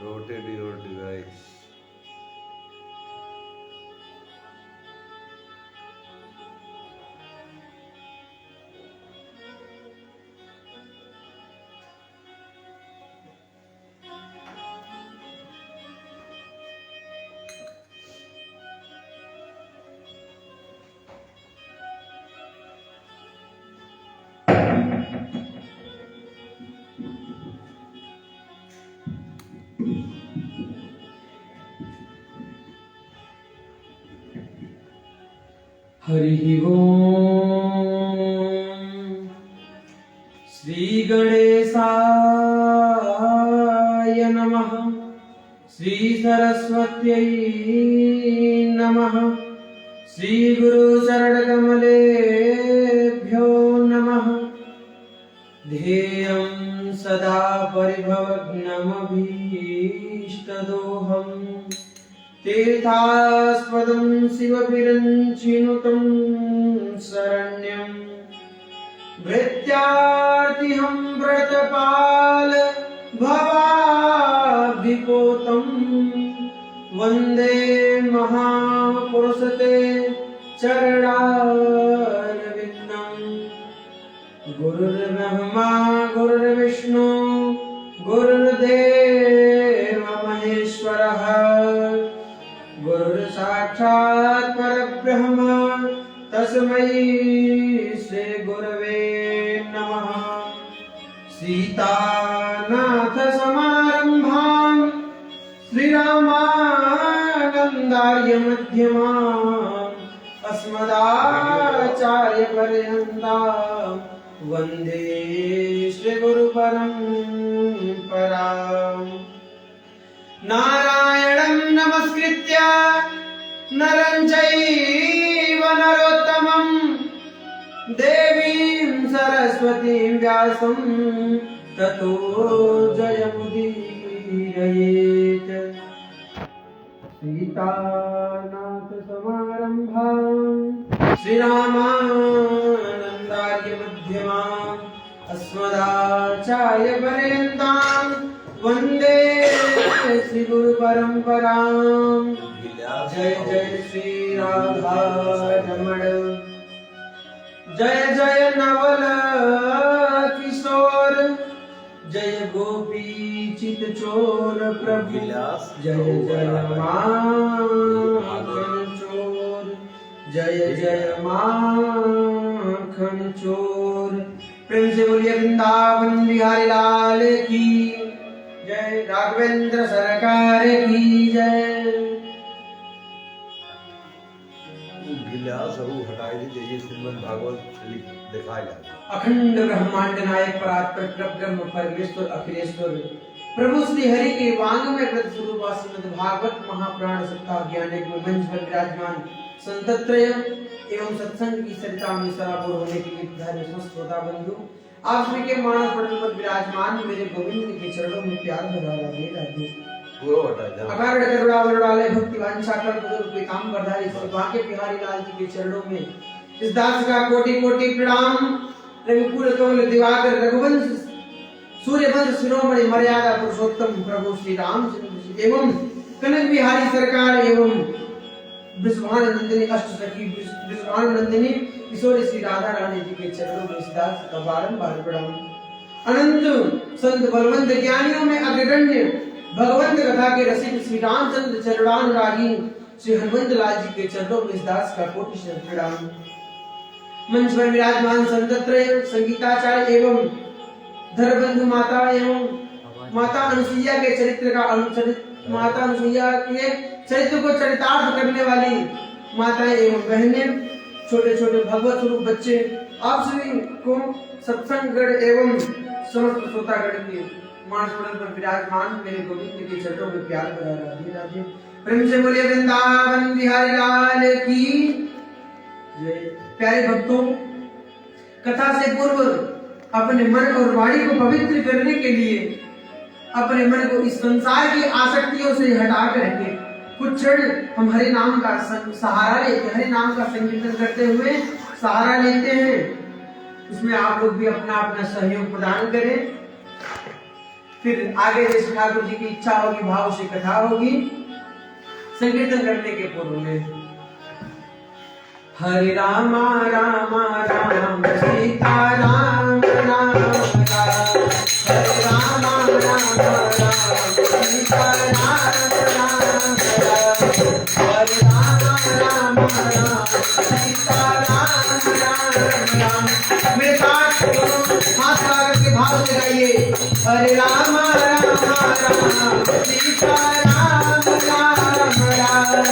Rotate your device. Hari Shri गणेशाय नमः। श्री सरस्वत्यै नमः। श्री गुरु चरण कमलेभ्यो नमः। ध्येयं सदा परिभवग्नमभीष्टदोहम् तीर्थास्पदं शिवविरञ्चिनुतं शरण्यं भृत्यार्तिहं व्रतपाल भवाब्धिपोतं वन्दे महापुरुषते चरणारविन्दं। गुरुर्ब्रह्मा गुरुर्विष्णु गुरुर्देव महेश्वरः गुरुर्साक्षात् परब्रह्म तस्मै श्री गुरवे नमः। सीतानाथ समारंभां श्रीरामानन्दार्य मध्यमाम् अस्मदाचार्य पर्यन्तां वन्दे श्री गुरु परम्पराम्। नारायणं नमस्कृत्य नरं चैव नरोत्तमं देवीं सरस्वतीं व्यासं ततो जयमुदीरयेत्। सीतानाथ समारंभां श्रीरामानन्दार्य मध्यमाम् अस्मदाचार्य पर्यन्तां वन्दे श्री गुरु परम्पराम्। जय जय श्री राधा रमण जय जय नवल किशोर जय गोपी चित चोर प्रभु जय जय माखन चोर जय जय माखन चोर। प्रेम से बोलिए वृंदावन बिहारी लाल की जय। राघवेंद्र सरकार की जय। गिलास हटाई दीजिए। श्रीमद् भागवत दिखाया जाता। अखंड ब्रह्मांड नायक परात्पर ब्रह्म परमेश्वर अखिलेश्वर प्रभु श्री हरि के वांग में कृत स्वरूप श्रीमद् भागवत महापुराण सप्ताह ज्ञान एक मंच पर विराजमान संतत्रय एवं सत्संग की सरिता में सराबोर होने के लिए धार्य समस्त श्रोता बंधु आप सभी के मानव पटल पर विराजमान मेरे गोविंद के चरणों में प्यार भरा राधे राधे। अकार करुणा वरुणालय भक्ति वांछा कर कोई काम करधारी सौभाग्य बिहारी लाल जी के चरणों में इस दास का कोटि कोटि प्रणाम। रविपुर कमल दिवाकर रघुवंश सूर्यवंश शिरोमणि मर्यादा पुरुषोत्तम प्रभु श्री रामचंद्र एवं कनक बिहारी सरकार एवं ब्रजभान नंदिनी अष्ट सखी ब्रजभान नंदिनी किशोरी श्री राधा रानी जी के चरणों में इस दास का बारंबार प्रणाम। अनंत संत बलवंत ज्ञानियों में अग्रगण्य भगवंत कथा के रसिक श्री रामचंद्र चरणानुरागी श्री हनुमंत लाल जी के चरणों में इस दास का कोटि प्रणाम। मंच पर विराजमान संतत्रय संगीताचार्य एवं धर्मबंधु माता एवं माता अनुसुईया के चरित्र का माता अनुसुईया के चरित्र को चरितार्थ करने वाली माताएं एवं बहनें छोटे छोटे भगवत स्वरूप बच्चे आप सभी को सत्संगगण एवं समस्त श्रोतागण के मानस पटल पर विराजमान मेरे गोविंद के चरणों में प्यार भरा राधे राधे। प्रेम से बोलिए वृंदावन बिहारी लाल की जय। प्यारे भक्तों, कथा से पूर्व अपने मन और वाणी को पवित्र करने के लिए अपने मन को इस संसार की आसक्तियों से हटा करके कुछ क्षण हम हरि नाम का सहारा लेते हैं, हरि नाम का संकीर्तन करते हुए सहारा लेते हैं। उसमें आप लोग भी अपना अपना सहयोग प्रदान करें। फिर आगे जैसे ठाकुर जी की इच्छा होगी भाव से कथा होगी। संकीर्तन करने के पूर्व में हरे रामा रामा राम सीता राम राम राम, हरे रामा रामा राम सीता राम राम राम, हरे रामा रामा राम सीता राम राम राम। मेरे साथ हाथ लगा करके भाव से गाइए, हरे रामा रामा राम सीता राम राम राम,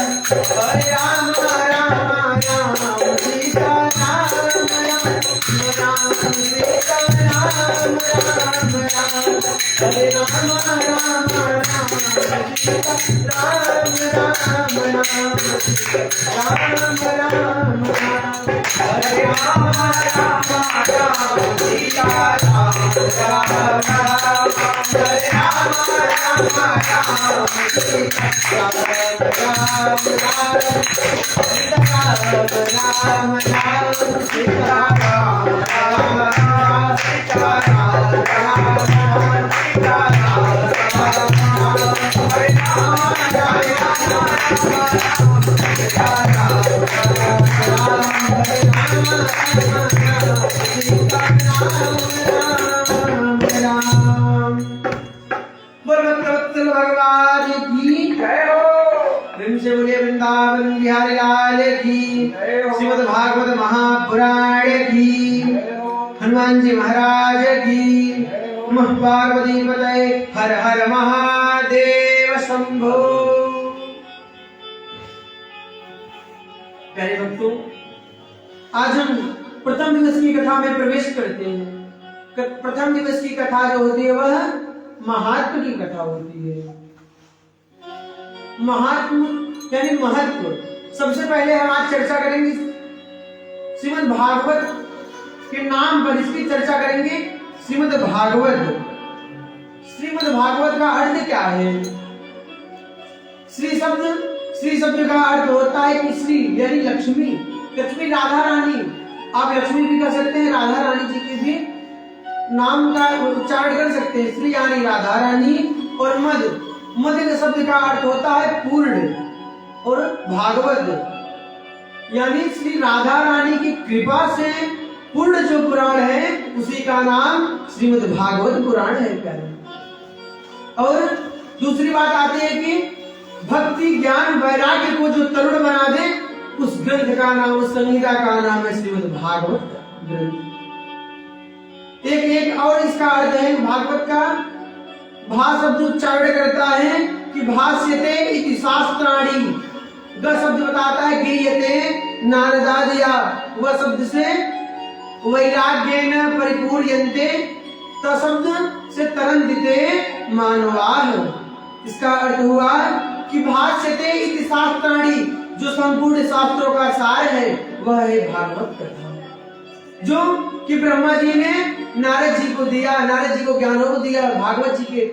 हरे रामा रामा राम सीता राम राम राम, सीता राम राम राम, हरे रामा रामा राम सीता राम राम राम, राम राम राम, हरे रामा रामा राम सीता राम राम राम, हरे रामा रामा राम सीता राम राम राम, सीता राम राम राम, सीता राम राम राम, सीता राम राम राम, सीता राम राम राम, हरे रामा रामा राम सीता राम राम राम, हरे रामा राम सीता राम राम। बोलो वत्सल भगवान की जय हो। प्रेम से बोलिए वृंदावन बिहारी लाल की जय हो। श्रीमद् भागवत महापुराण की जय हो। हनुमान जी महाराज की जय हो। नमः पार्वती पतये, हर हर महादेव शंभो। प्यारे भक्तों, आज हम प्रथम दिवस की कथा में प्रवेश करते हैं। प्रथम दिवस की कथा जो होती है वह महात्म की कथा होती है। महात्म यानी महत्व। सबसे पहले हम आज चर्चा करेंगे श्रीमद् भागवत के नाम पर, इसकी चर्चा करेंगे। श्रीमद् भागवत, श्रीमद् भागवत का अर्थ क्या है? श्री शब्द का अर्थ होता है कि श्री यानी लक्ष्मी, लक्ष्मी राधा रानी। आप लक्ष्मी भी कर सकते हैं, राधा रानी जी की भी नाम का उच्चारण कर सकते हैं, श्री यानी राधा रानी। और मद के शब्द का अर्थ होता है पूर्ण, और भागवत यानी श्री राधा रानी की कृपा से पूर्ण जो पुराण है उसी का नाम श्रीमद् भागवत पुराण है प्यारे। और दूसरी बात आती है कि भक्ति ज्ञान वैराग्य को जो तरुण बना दे उस ग्रंथ का नाम, उस संहिता का नाम है श्रीमद् भागवत ग्रंथ। एक और इसका अर्थ है भागवत का भा शब्द उच्चारण करता है कि भाष्यते इति शास्त्राणि। ग शब्द बताता है गीयते नारदादिया, वह शब्द से वैराग्येन परिपूर्यन्ते, त शब्द से तरन्दिते मानवाः। इसका अर्थ हुआ कि भाष्यते इति शास्त्राणि, जो संपूर्ण शास्त्रों का सार है वह है भागवत कथा, जो कि ब्रह्मा जी ने नारद जी को दिया, नारद जी को ज्ञानों को दिया भागवत जी के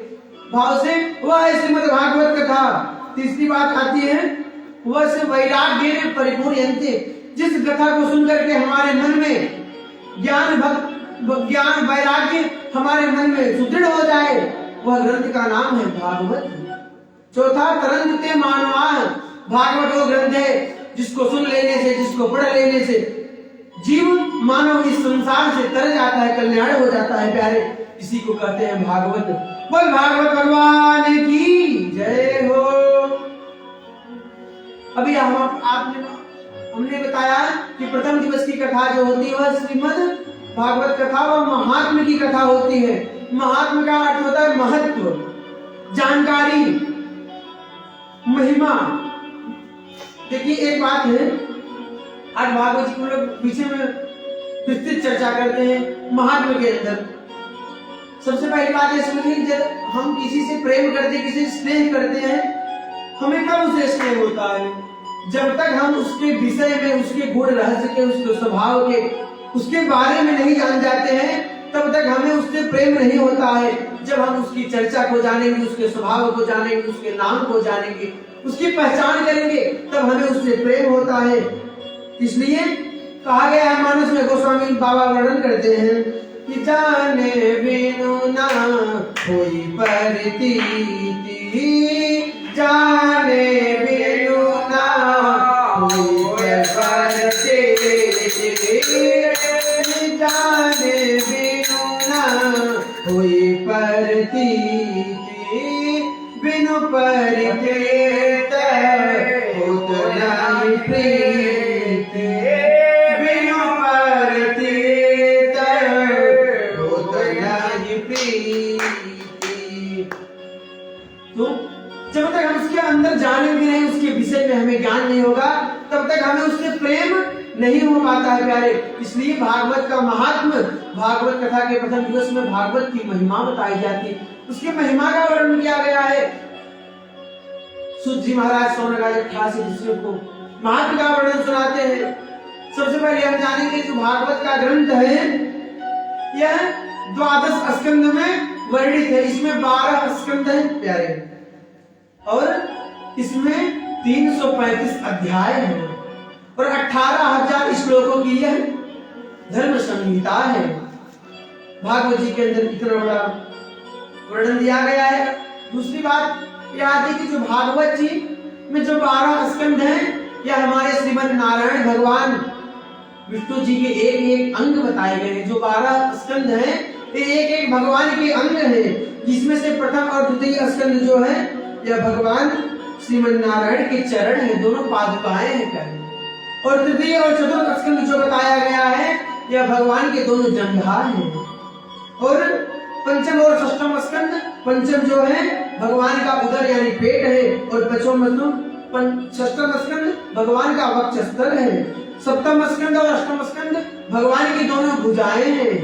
भाव से, वह है श्रीमद् भागवत कथा। तीसरी बात आती है वह से वैराग्य में परिपूर्यन्ते, जिस कथा को सुनकर के हमारे मन में ज्ञान वैराग्य हमारे मन में सुदृढ़ हो जाए, वह ग्रंथ का नाम है भागवत। चौथा तरन्दिते मानवाः, भागवत वो ग्रंथ है जिसको सुन लेने से, जिसको पढ़ लेने से जीव मानव इस संसार से तर जाता है, कल्याण हो जाता है प्यारे। इसी को कहते हैं भागवत। बोल भागवत भगवान की जय हो। अभी हमने बताया कि प्रथम दिवस की कथा जो होती है वह श्रीमद् भागवत कथा, वह महात्म की कथा होती है। महात्म का अर्थ होता है महत्व, जानकारी, महिमा। देखिए एक बात है, आज भागवत जी को लोग पीछे में विस्तृत चर्चा करते हैं महात्म के अंदर। सबसे पहली बात है सुनिए, जब हम किसी से प्रेम करते, किसी से स्नेह करते हैं, हमें कब उसे स्नेह होता है? जब तक हम उसके विषय में, उसके गुण रहस्य के, उसके स्वभाव के, उसके बारे में नहीं जान जाते हैं, तब तक हमें उससे प्रेम नहीं होता है। जब हम उसकी चर्चा को जानेंगे, उसके स्वभाव को जानेंगे, उसके नाम को जानेंगे, उसकी पहचान करेंगे, तब हमें उससे प्रेम होता है। इसलिए कहा गया है, मानस में गोस्वामी बाबा वर्णन करते हैं कि जाने बिनु ना होई प्रतीति जाने बिनु ना होई प्रतीति जाने बिनु ना होई प्रतीति बिनु परिचित होत नहीं प्रीति बिनु परिचित होत नहीं प्रीति। तो जब तक हम उसके अंदर जाने भी नहीं, उसके विषय में हमें ज्ञान नहीं होगा, तब तक हमें उससे प्रेम नहीं हो पाता है प्यारे। इसलिए भागवत का महात्म, भागवत कथा के प्रथम दिवस में भागवत की महिमा बताई जाती है, उसकी महिमा का वर्णन किया गया है। सूत जी महाराज सौनकादि 88 ऋषियों को महात्म का वर्णन सुनाते हैं। सबसे पहले हम जानेंगे जो भागवत का ग्रंथ है यह 12 स्कंद में वर्णित है। इसमें 12 स्कंद हैं प्यारे, और इसमें 335 अध्याय हैं और 18,000 श्लोकों की यह धर्म संहिता है। भागवत जी के अंदर इतना बड़ा वर्णन दिया गया है। दूसरी बात यह आती है कि जो भागवत जी में जो 12 स्कंद हैं यह हमारे श्रीमद नारायण भगवान विष्णु जी के एक एक अंग बताए गए हैं। जो 12 स्कंद हैं ये एक एक भगवान के अंग हैं, जिसमें से प्रथम और द्वितीय स्कंद जो है यह भगवान श्रीमद नारायण के चरण है, दोनों पादुकाएं हैं प्यारे। और तृतीय और चतुर्थ स्कंद जो बताया गया है यह भगवान के दोनों जंघा हैं। और पंचम और षष्ठम स्कंद, पंचम जो है भगवान का उदर यानी पेट है, और षष्ठम स्कंद भगवान का वक्षस्थल है। सप्तम स्कंद और अष्टम स्कंद भगवान की दोनों भुजाएं हैं,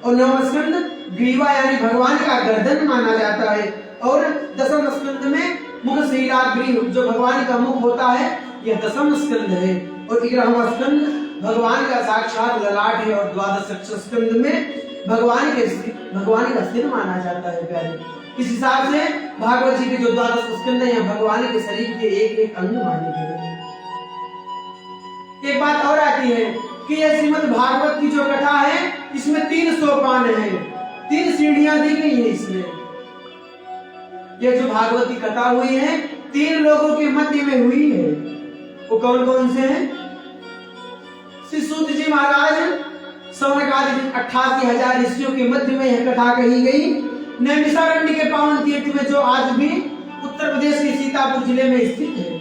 और नवम स्कंद ग्रीवा यानी भगवान का गर्दन माना जाता है। और दसम स्कंद में मुखशीलाग्रीव जो भगवान का मुख होता है यह दसम स्कंद है। और 11वां स्कंद भगवान का साक्षात ललाट है, और 12 स्कंद में भगवान का सिर माना जाता है प्यारे। इस हिसाब से भागवत जी के जो 12 स्कंद हैं भगवान के शरीर के एक एक अंग माने गए हैं। एक बात और आती है कि यह श्रीमद् भागवत की जो कथा है इसमें 3 सोपान है, 3 सीढ़ियां दी गई है इसमें। यह जो भागवत की कथा हुई है 3 लोगों के मध्य में हुई है। वो कौन कौन से हैं? श्री सूत जी महाराज सौनकादि 88,000 ऋषियों के मध्य में यह कथा कही गई। नैमिषारण्य के पावन तीर्थ में जो आज भी उत्तर प्रदेश के सीतापुर जिले में स्थित है,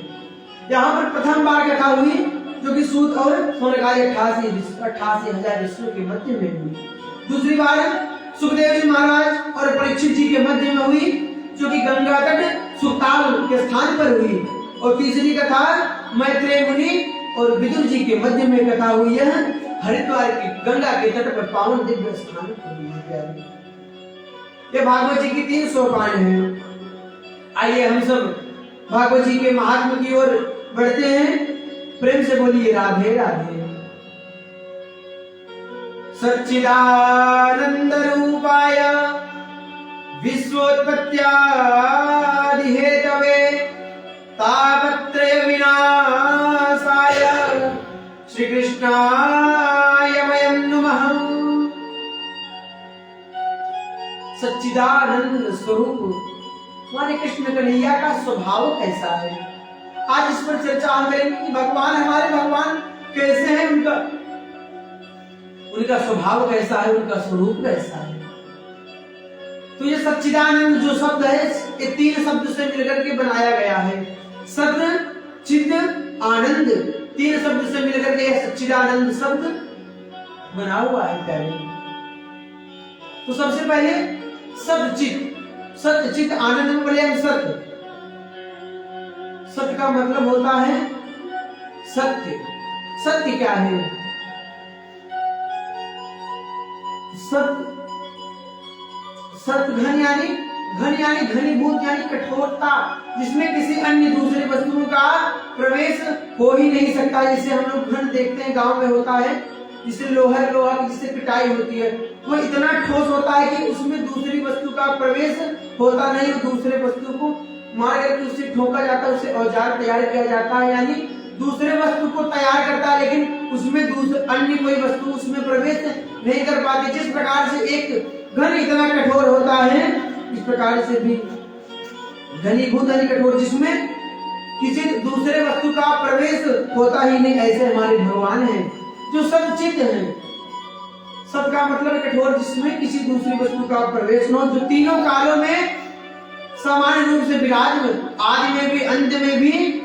यहाँ पर प्रथम बार कथा हुई जो कि सूत और सौनकादि 88,000 ऋषियों के मध्य में हुई। दूसरी बार सुखदेव जी महाराज और परीक्षित जी के मध्य में हुई जो कि गंगा तट सुताल के स्थान पर हुई। और तीसरी कथा मैत्रेय मुनि और विदुर जी के मध्य में कथा हुई है, हरिद्वार की गंगा के तट पर पावन दिव्य स्थान पर हुई है। ये भागवत जी की 3 सोपान हैं। आइए हम सब भागवत जी के महात्म की ओर बढ़ते हैं। प्रेम से बोलिए राधे राधे। सच्चिदानंद रूपाय विश्वोत्पत्त्यादि हेतवे तापत्रय विनाशाय श्री कृष्णाय वयं नमः। सच्चिदानंद स्वरूप हमारे कृष्ण कन्हैया का स्वभाव कैसा है, आज इस पर चर्चा हम करेंगे कि भगवान हमारे भगवान कैसे हैं, उनका स्वभाव कैसा है, उनका स्वरूप कैसा है। तो ये सच्चिदानंद जो शब्द है ये 3 शब्द से मिलकर के बनाया गया है। सत चित आनंद, 3 शब्द से मिलकर के सच्चिदानंद शब्द बना हुआ है प्यारे। तो सबसे पहले सत चित आनंद में बोले हम सत्य। सत्य का मतलब होता है सत्य। सत्य क्या है? सत्य घन यानी घनीभूत यानी कठोरता, जिसमें किसी अन्य दूसरे वस्तुओं का प्रवेश हो ही नहीं सकता। जैसे हम लोग घन देखते हैं गांव में होता है, जिससे लोहा की जिससे पिटाई होती है, वो इतना ठोस होता है कि उसमें दूसरी वस्तु का प्रवेश होता नहीं, दूसरे वस्तु को मार करके उससे ठोका जाता है, उससे औजार तैयार किया जाता है, यानी दूसरे वस्तु को तैयार करता है, लेकिन उसमें अन्य कोई वस्तु उसमें प्रवेश नहीं कर पाती। जिस प्रकार से एक घन इतना कठोर होता है, इस प्रकार से भी घनीभूत यानी कठोर, जिसमें किसी दूसरे वस्तु का प्रवेश होता ही नहीं, ऐसे हमारे भगवान हैं जो सच्चित हैं। सत का मतलब कठोर, जिसमें किसी दूसरी वस्तु का प्रवेश न हो, जो तीनों कालों में सामान्य रूप से विराजमान, आदि में भी, अंत में भी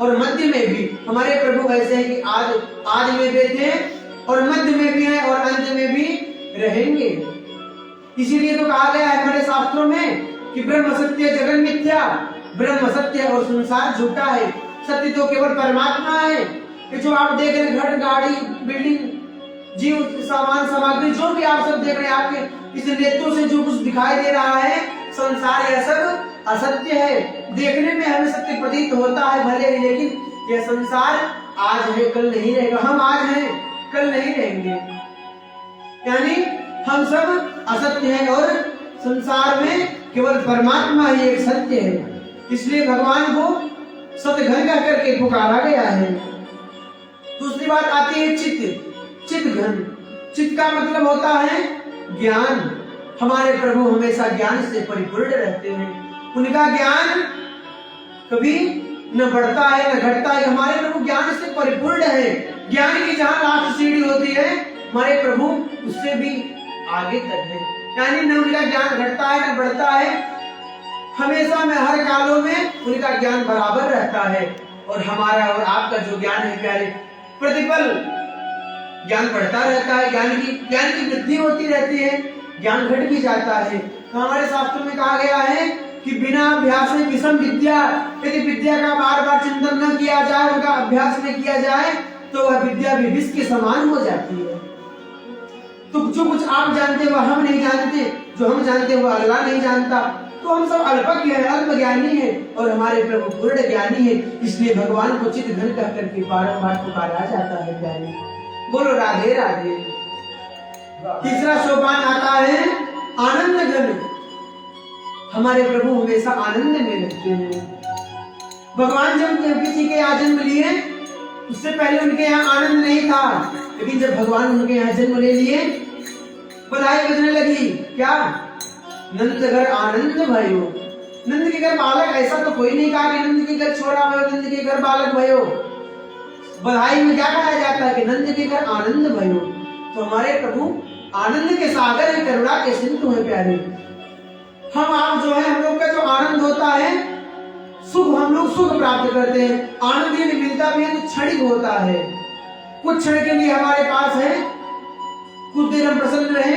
और मध्य में भी। हमारे प्रभु ऐसे हैं कि आदि में भी थे और मध्य में भी है और अंत में भी रहेंगे। इसीलिए तो कहा गया है हमारे शास्त्रों में कि ब्रह्म सत्य जगन मिथ्या, ब्रह्म सत्य और संसार झूठा है। सत्य तो केवल परमात्मा है। कि जो आप देख रहे हैं, घर, गाड़ी, बिल्डिंग, जीव, सामान, सामग्री, जो भी आप सब देख रहे हैं, आपके इस नेत्रों से जो कुछ दिखाई दे रहा है, संसार यह सब असत्य है। देखने में हमें सत्य प्रतीत होता है भले ही, लेकिन यह संसार आज है कल नहीं रहेगा। हम आज हैं कल नहीं रहेंगे, यानी हम सब असत्य हैं और संसार में केवल परमात्मा ही एक सत्य है। इसलिए भगवान को सतघन कह करके पुकारा गया है। दूसरी बात आती है चित घन। चित का मतलब होता है ज्ञान। हमारे प्रभु हमेशा ज्ञान से परिपूर्ण रहते हैं। उनका ज्ञान कभी न बढ़ता है न घटता है। हमारे प्रभु ज्ञान से परिपूर्ण है। ज्ञान की जहां लास्ट सीढ़ी होती है, हमारे प्रभु उससे भी आगे तक है। यानी न उनका ज्ञान घटता है न बढ़ता है, हमेशा में हर कालों में उनका ज्ञान बराबर रहता है। और हमारा और आपका जो ज्ञान है प्यारे, प्रतिपल ज्ञान बढ़ता रहता है, ज्ञान की वृद्धि होती रहती है, ज्ञान घट भी जाता है। तो हमारे शास्त्रों में कहा गया है कि बिना अभ्यास में विषम विद्या, यदि विद्या का बार बार चिंतन न किया जाए, उनका अभ्यास न किया जाए, तो वह विद्या भी विष के समान हो जाती है। तो जो कुछ आप जानते वह हम नहीं जानते, जो हम जानते वह अगला नहीं जानता। तो हम सब अल्पज्ञ है, अल्प ज्ञानी है और हमारे प्रभु पूर्ण ज्ञानी है। इसलिए भगवान को चित घन कह करके बारंबार पुकारा जाता है प्यारे। बोलो राधे राधे। तीसरा सोपान आता है आनंद घन। हमारे प्रभु हमेशा आनंद में रहते हैं। भगवान जब किसी के यहाँ जन्म लिए, उससे पहले उनके यहाँ आनंद नहीं था, लेकिन जब भगवान उनके यहाँ जन्म ले लिए, बधाई बजने लगी। क्या? नंद घर आनंद भयो। नंद के घर बालक, ऐसा तो कोई नहीं कहा कि नंद के घर छोरा भयो, नंद के घर बालक भयो। बधाई में क्या कहा जाता है कि नंद के घर आनंद भयो। तो हमारे प्रभु आनंद के सागर है, करुणा के सिंधु है प्यारे। हम आप जो है, हम लोग का जो आनंद होता है, सुख, हम लोग सुख प्राप्त करते हैं। आनंद यदि मिलता भी है तो क्षणिक होता है, कुछ क्षण के लिए हमारे पास है, कुछ देर हम प्रसन्न रहे।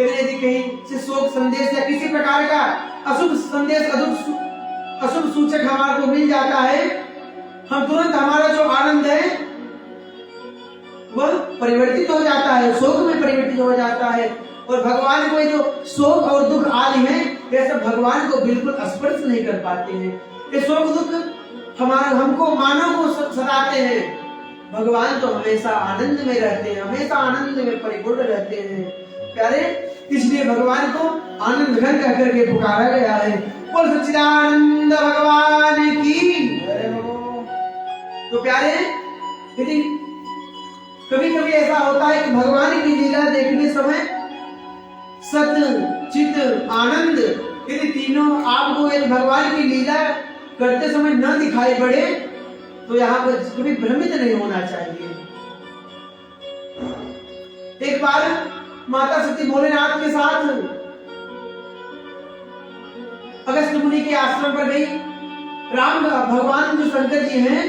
यदि कहीं से शोक संदेश या किसी प्रकार का अशुभ संदेश, अशुभ सूचक हमारे को मिल जाता है, हम तुरंत हमारा जो आनंद है वह परिवर्तित हो जाता है, शोक में परिवर्तित हो जाता है। और भगवान को जो शोक और दुख आदि है, ये सब भगवान को बिल्कुल स्पर्श नहीं कर पाते हैं। ये शोक दुख हमको मानव को सताते हैं। भगवान तो हमेशा आनंद में रहते हैं, हमेशा आनंद में परिपूर्ण रहते हैं प्यारे। इसलिए भगवान को आनंद घन कह करके पुकारा गया है। बोल सच्चिदानंद भगवान की। तो प्यारे, यदि कभी कभी ऐसा होता है कि भगवान की लीला देखने समय सत, चित, आनंद, यदि तीनों आपको यदि भगवान की लीला करते समय न दिखाई पड़े, तो यहाँ पर कभी भ्रमित नहीं होना चाहिए। एक बार माता सती भोलेनाथ के साथ अगस्त मुनि के आश्रम पर गई। भगवान जो शंकर जी हैं,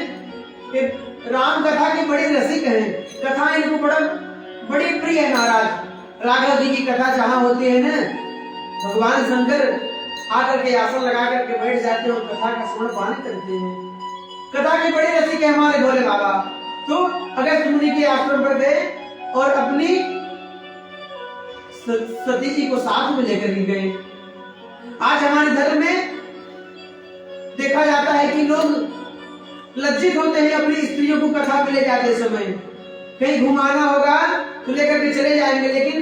राम कथा के बड़े रसिक हैं। कथा इनको बड़ी प्रिय है। महाराज राघव जी की कथा जहां होती है ना, भगवान शंकर आकर के आसन लगा करके बैठ जाते हैं और कथा का श्रवण पान करते हैं। कथा के बड़े रसिक है हमारे भोले बाबा। तो अगस्त मुनि के आश्रम पर गए और अपनी सती जी को साथ में लेकर के गए। आज हमारे धर्म में देखा जाता है कि लोग लज्जित होते हैं अपनी स्त्रियों को कथा में ले जाते समय। कहीं घुमाना होगा तो लेकर के चले जाएंगे, लेकिन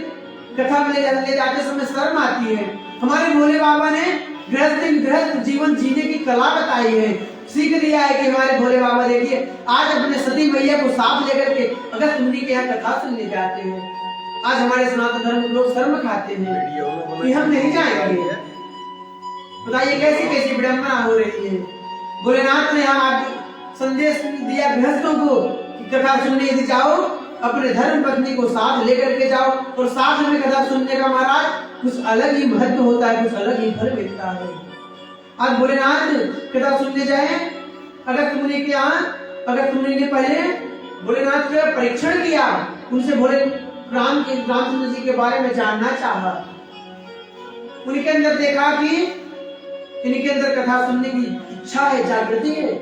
कथा में ले जाते समय शर्म आती है। हमारे भोले बाबा ने गृहस्थ जीवन जीने की कला बताई है, सीख लिया है कि हमारे भोले बाबा देखिए आज अपने सती मैया को साथ लेकर के अगस्त मुनि के यहाँ कथा सुनने जाते हैं। आज हमारे सनातन धर्म लोग शर्म खाते हैं कि हम नहीं जाएंगे, बताइए कैसी कैसी विडंबना हो रही है। भोलेनाथ ने यहाँ संदेश दिया गृहस्थों को कि कथा सुनने यदि जाओ अपने धर्म पत्नी को साथ लेकर के जाओ, और साथ में कथा सुनने का महाराज कुछ अलग ही महत्व होता है, कुछ अलग ही फल मिलता है। आज भोलेनाथ कथा सुनने जाए, अगर तुमने ने पहले भोलेनाथ का परीक्षण किया, उनसे रामचंद्र जी के बारे में जानना चाहा, उनके अंदर देखा कि इनके अंदर कथा सुनने की इच्छा है, जागृति है,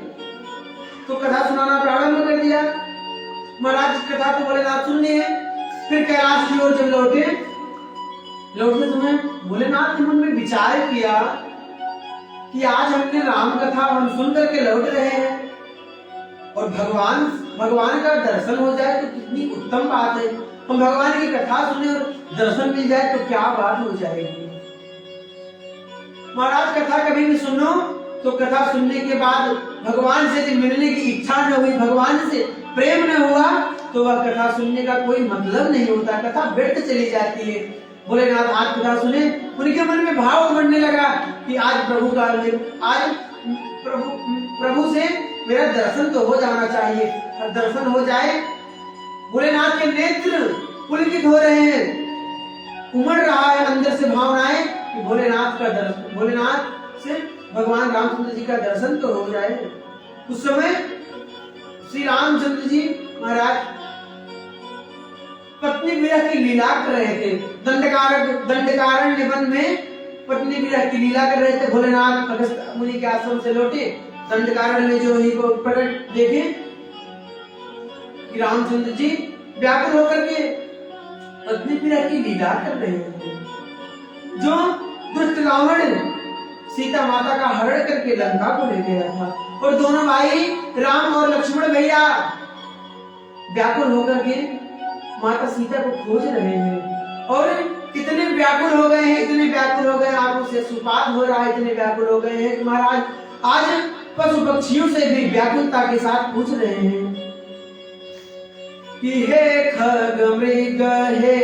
तो कथा सुनाना प्रारंभ कर दिया। महाराज कथा तो भोलेनाथ सुन लिए। फिर कैलाश की ओर जब लौटे तुम्हें भोलेनाथ ने मन में विचार किया कि आज हमने राम कथा हम सुन करके लौट रहे हैं, और भगवान का दर्शन हो जाए तो कितनी उत्तम बात है। हम भगवान की कथा सुने और दर्शन मिल जाए तो क्या बात हो जाएगी। महाराज कथा कभी भी सुनो तो कथा सुनने के बाद भगवान से मिलने की इच्छा न हुई, भगवान से प्रेम न हुआ, तो वह कथा सुनने का कोई मतलब नहीं होता, कथा व्यर्थ चली जाती है। भोलेनाथ आज कथा सुने, उनके मन में भाव बढ़ने लगा कि आज प्रभु से मेरा दर्शन तो हो जाना चाहिए। और दर्शन हो जाए, भोलेनाथ के नेत्र पुलकित हो रहे हैं, उमड़ रहा है अंदर से भावनाएं कि भोलेनाथ से भगवान रामचंद्र जी का दर्शन तो हो जाए। उस समय श्री रामचंद्र जी महाराज पत्नी विरह की लीला कर रहे थे। दंडकारण्य वन में पत्नी विरह की लीला कर रहे थे। भोलेनाथ अगस्त्य मुनि के आश्रम से लौटे, दंडकारण्य में जो ही को प्रकट देखे कि रामचंद्र जी व्याकुल होकर के पत्नी विरह की लीला कर रहे थे। जो दुष्ट रावण सीता माता का हरण करके लंका को ले गया था, और दोनों भाई राम और लक्ष्मण भैया व्याकुल होकर के माता सीता को खोज रहे हैं। और इतने व्याकुल हो गए हैं, आंखों से सुपात हो रहा है, इतने व्याकुल हो गए हैं कि महाराज आज पशु पक्षियों से भी व्याकुलता के साथ पूछ रहे हैं कि हे खग मृग हे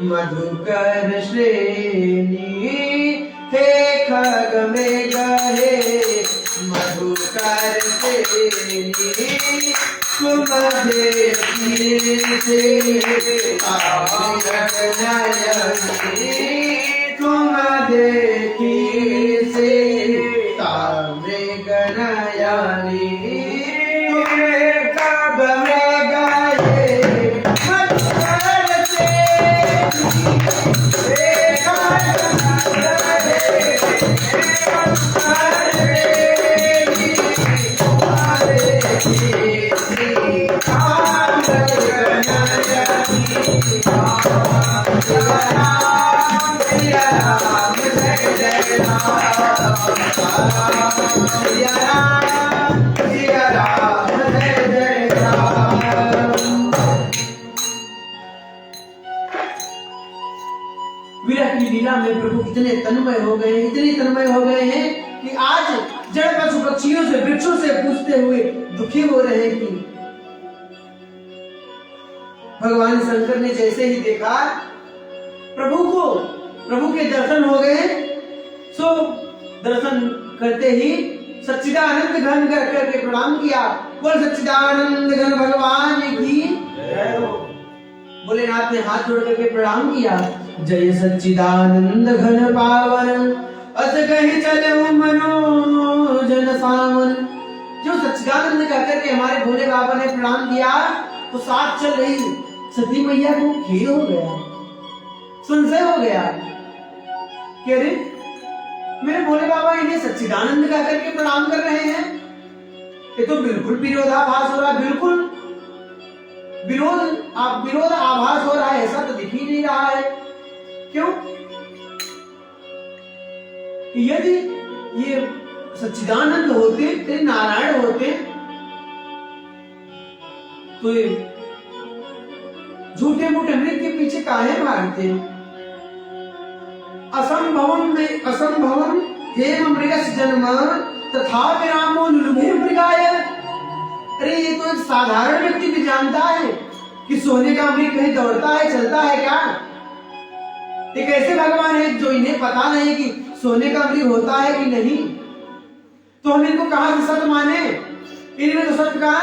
मधुकर श्रेणी, हे खग मृग हे मधुकर श्रेणी, तुम देखी से तुम देखी से मृग नयनी, खग मृग हे मधुकर विरह की लीला में प्रभु इतने तन्मय हो गए हैं कि आज जड़ पशु पक्षियों से वृक्षों से पूछते हुए दुखी हो रहे हैं कि भगवान शंकर ने जैसे ही देखा प्रभु के दर्शन हो गए, सो दर्शन करते ही सच्चिदानंद घन करके प्रणाम किया। बोल सच्चिदानंद घन भगवान की जय हो। भोलेनाथ ने हाथ जोड़ करके प्रणाम किया। जय सच्चिदानंद घन पावन अस कहीं चले मनोजन सावन। जो सच्चिदानंद कहकर के हमारे भोले बाबा ने प्रणाम किया तो साथ चल रही सती मैया को खेल हो गया, संशय हो गया कि अरे मेरे भोले बाबा इन्हें सच्चिदानंद कहकर के प्रणाम कर रहे हैं, ये तो बिल्कुल विरोधाभास हो रहा है, बिल्कुल विरोध आभास हो रहा है, ऐसा तो दिख ही नहीं रहा है। क्यों? यदि ये सच्चिदानंद होते, तेरे नारायण होते, तो ये झूठे मूठे मृग के पीछे काहे भागते? असंभवम हेम मृगस्य जन्म तथा विरामो लुलुभे मृगाय। अरे ये तो एक साधारण व्यक्ति भी जानता है कि सोने का मृग कहीं दौड़ता है, चलता है क्या? एक ऐसे भगवान है जो इन्हें पता नहीं कि सोने का अमृत होता है कि नहीं? तो हम इनको कहां से सत्य माने? इनमें तो सत्य का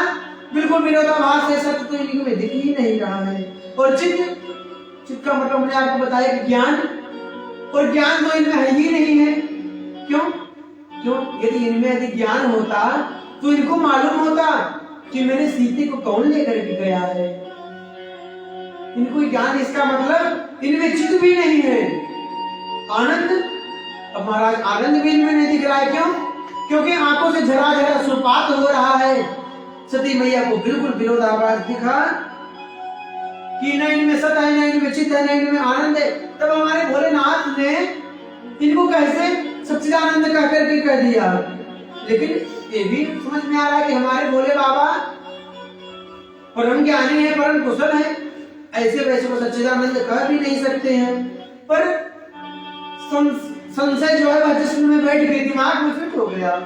बिल्कुल विरोधाभास है, सत्य तो इनमें दिख ही नहीं रहा है। और चित्त का मतलब मैंने आपको बताया कि ज्ञान, और ज्ञान तो इनमें है ही नहीं है। क्यों? यदि इनमें यदि ज्ञान होता तो इनको मालूम होता कि मैंने सीते को कौन लेकर के गया है। इनको ज्ञान, इसका मतलब इनमें चित्त भी नहीं है। आनंद, अब महाराज आनंद भी इनमें नहीं दिख रहा है। क्यों? क्योंकि आंखों से झरा झरा सुपात हो रहा है। सती मैया को बिल्कुल विरोधाभास दिखा कि न इनमें सत है, न इनमें चित्त है, न इनमें आनंद है। तब हमारे भोलेनाथ ने इनको कैसे सच्चिदानंद कह करके कह दिया। लेकिन ये भी समझ में आ रहा है कि हमारे भोले बाबा परम ज्ञानी है, परम कुशल है, ऐसे वैसे को सच्चिदानंद कह भी नहीं सकते हैं। पर संशय जो है वह जिस्म में बैठ गई, दिमाग में फिट हो गया।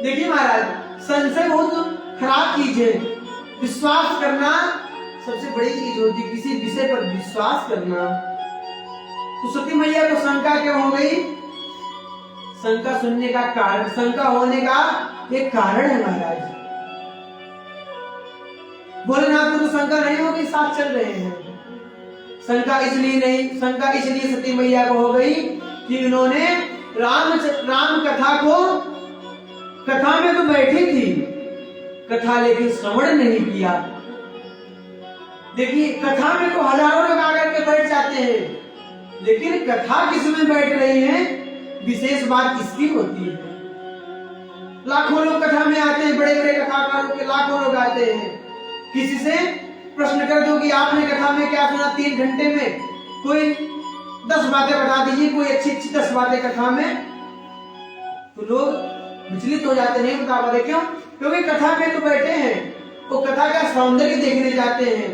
देखिए महाराज, संशय बहुत खराब चीज है। विश्वास करना सबसे बड़ी चीज होती है, किसी विषय पर विश्वास करना। तो सती मैया को शंका क्यों हो गई? शंका सुनने का कारण, शंका होने का एक कारण है महाराज। भोलेनाथ को तो शंका नहीं होगी, साथ चल रहे हैं। शंका इसलिए सती मैया को हो गई कि उन्होंने राम कथा को, कथा में तो बैठी थी, कथा लेकिन श्रवण नहीं किया। देखिए, कथा में तो हजारों लोग आकर के बैठ जाते हैं, लेकिन कथा किसमें बैठ रही है, विशेष बात इसकी होती है। लाखों लोग कथा में आते हैं, बड़े बड़े कथाकारों के लाखों लोग आते हैं। किसी से प्रश्न कर दो कि आपने कथा में क्या सुना 3 घंटे में, कोई 10 बातें बता दीजिए, कोई अच्छी 10 बातें कथा में, तो लोग विचलित हो जाते हैं, बता पाते। क्यों? क्योंकि कथा में तो बैठे हैं, वो कथा का सौंदर्य देखने जाते हैं।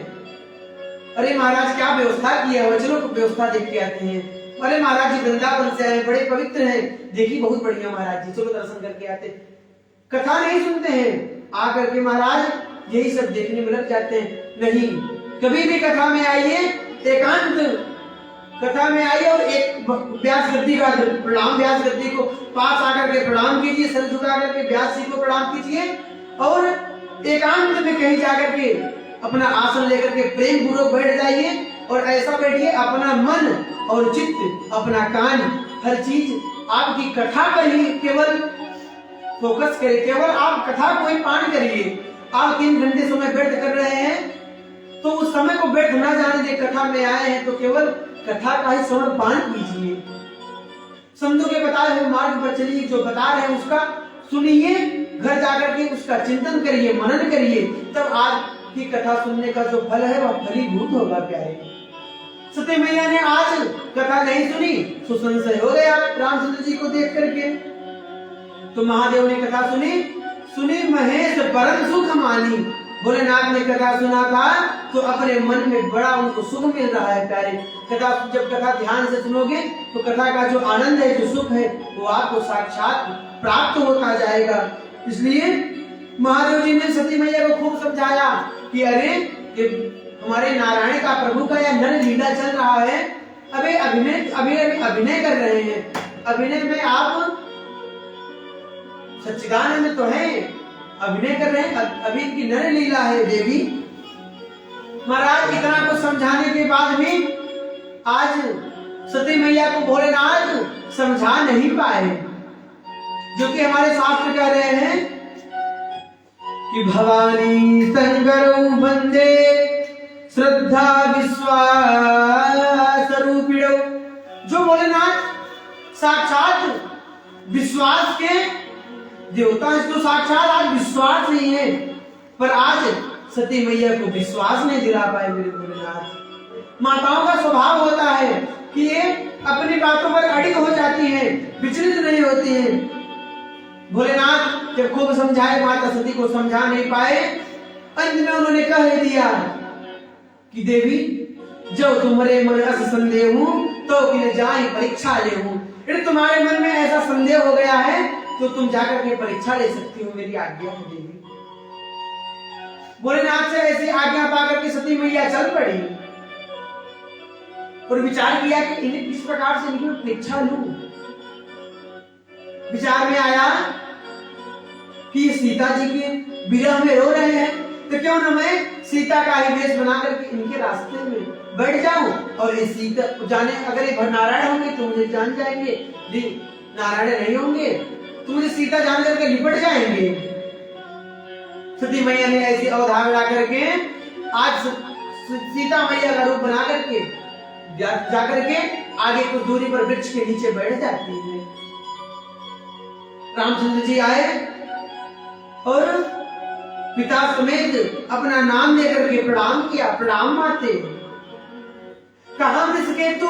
अरे महाराज क्या व्यवस्था किया है, चलो व्यवस्था देख के आते हैं। अरे महाराज जी वृंदावन से आए, बड़े पवित्र हैं, देखिए बहुत बढ़िया महाराज जी, चलो दर्शन करके आते। कथा नहीं सुनते हैं, आकर के महाराज यही सब देखने में लग जाते हैं। नहीं, कभी भी कथा में आइए, एकांत कथा में आइए और एक व्यास गद्दी का प्रणाम, व्यास गद्दी को पास आकर के प्रणाम कीजिए, सर झुका करके व्यास जी को प्रणाम कीजिए, और एकांत में कहीं जाकर के अपना आसन लेकर के प्रेम पूर्वक बैठ जाइए। और ऐसा बैठिए, अपना मन और चित्त, अपना कान, हर चीज आपकी कथा पर ही केवल फोकस करे, केवल आप कथा को ही पान करिए। आप 3 घंटे समय व्यर्थ कर रहे हैं, तो उस समय को व्यर्थ न जाने दे। कथा में आए हैं तो केवल कथा का ही श्रवण पान कीजिए। संतों के बताए हुए मार्ग पर चलिए, जो बता रहे हैं उसका सुनिए, घर जाकर के उसका चिंतन करिए, मनन करिए, तब आज की कथा सुनने का जो फल है वह फलीभूत होगा। प्यारे सती मैया ने आज कथा नहीं सुनी, सुसंशय हो गया रामचंद्र जी को देख करके। तो महादेव ने कथा सुनी महेश परम सुख मानी। भोलेनाथ ने कथा सुना था तो अपने मन में बड़ा उनको सुख मिल रहा है। प्यारे जब कथा ध्यान से सुनोगे तो कथा का जो आनंद है, जो सुख है, वो आपको साक्षात प्राप्त होता जाएगा। इसलिए महादेव जी ने सती मैया को खूब समझाया कि अरे ये हमारे नारायण का, प्रभु का यह नर लीला चल रहा है। अभी अभिनय कर रहे हैं, अभिनय में आप सच्चिदानंद तो है, अभिनय कर रहे हैं, अभी इनकी नर लीला है देवी। महाराज इतना कुछ समझाने के बाद भी आज सती मैया को भोलेनाथ समझा नहीं पाए, जो कि हमारे शास्त्र कह रहे हैं कि भवानी संगरौ वंदे श्रद्धा विश्वास रूपिणौ। जो भोलेनाथ साक्षात विश्वास के देवता, इसको साक्षात आज विश्वास नहीं है, पर आज सती मैया को विश्वास नहीं दिला पाए मेरे भोलेनाथ। माताओं का स्वभाव होता है कि ये अपनी बातों पर अड़िग हो जाती हैं, विचलित नहीं होती हैं। भोलेनाथ जब खूब समझाए, माता सती को समझा नहीं पाए, अंत में उन्होंने कह दिया कि देवी जो तुम्हारे मन अस संदेह हूं तो कि जाए परीक्षा ले हूं। यदि तुम्हारे मन में ऐसा संदेह हो गया है तो तुम जाकर के परीक्षा ले सकती हो, मेरी आज्ञा है देवी। भोलेनाथ से ऐसी आज्ञा पाकर के सती मैया चल पड़ी। और विचार किया कि इन्हें किस प्रकार से इनकी परीक्षा लूं। विचार में आया कि सीता जी के विरह में रो रहे हैं, तो क्यों न मैं सीता का ही वेश बना करके इनके रास्ते में बैठ जाऊं और ये सीता जाने, अगर ये नारायण होंगे तो मुझे जान जाएंगे, नारायण नहीं होंगे तो मुझे सीता जान करके लिपट जाएंगे। सती मैया ने ऐसी अवधारणा करके आज सीता मैया का रूप बना करके जाकर के आगे कुछ दूरी पर वृक्ष के नीचे बैठ जाती है। रामचंद्र जी आए और पिता समेत अपना नाम लेकर के प्रणाम किया। प्रणाम माते। कहां वृषकेतु?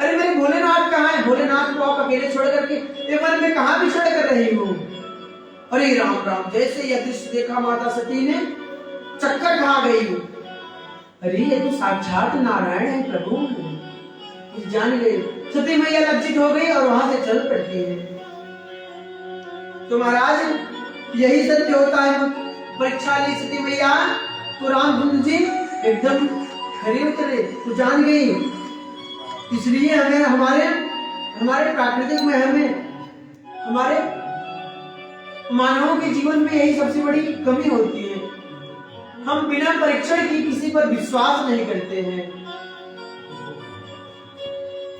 अरे मेरे भोलेनाथ कहाँ है? भोलेनाथ को आप अकेले छोड़ करके वन में कहां विचरण कर रही हो? अरे राम राम, जैसे यह दृश्य देखा माता सती ने चक्कर खा गई। अरे ये तो साक्षात नारायण है प्रभु, जान गए। सती मैया लज्जित हो गई और वहां से चल पड़ती है। तो महाराज यही सत्य होता है। परीक्षा ली सती मैया तो रामचंद्र जी एकदम खड़े उतरे, तो जान गई। इसलिए हमें हमारे प्राकृतिक में हमारे मानवों के जीवन में यही सबसे बड़ी कमी होती है। हम बिना परीक्षण की किसी पर विश्वास नहीं करते हैं।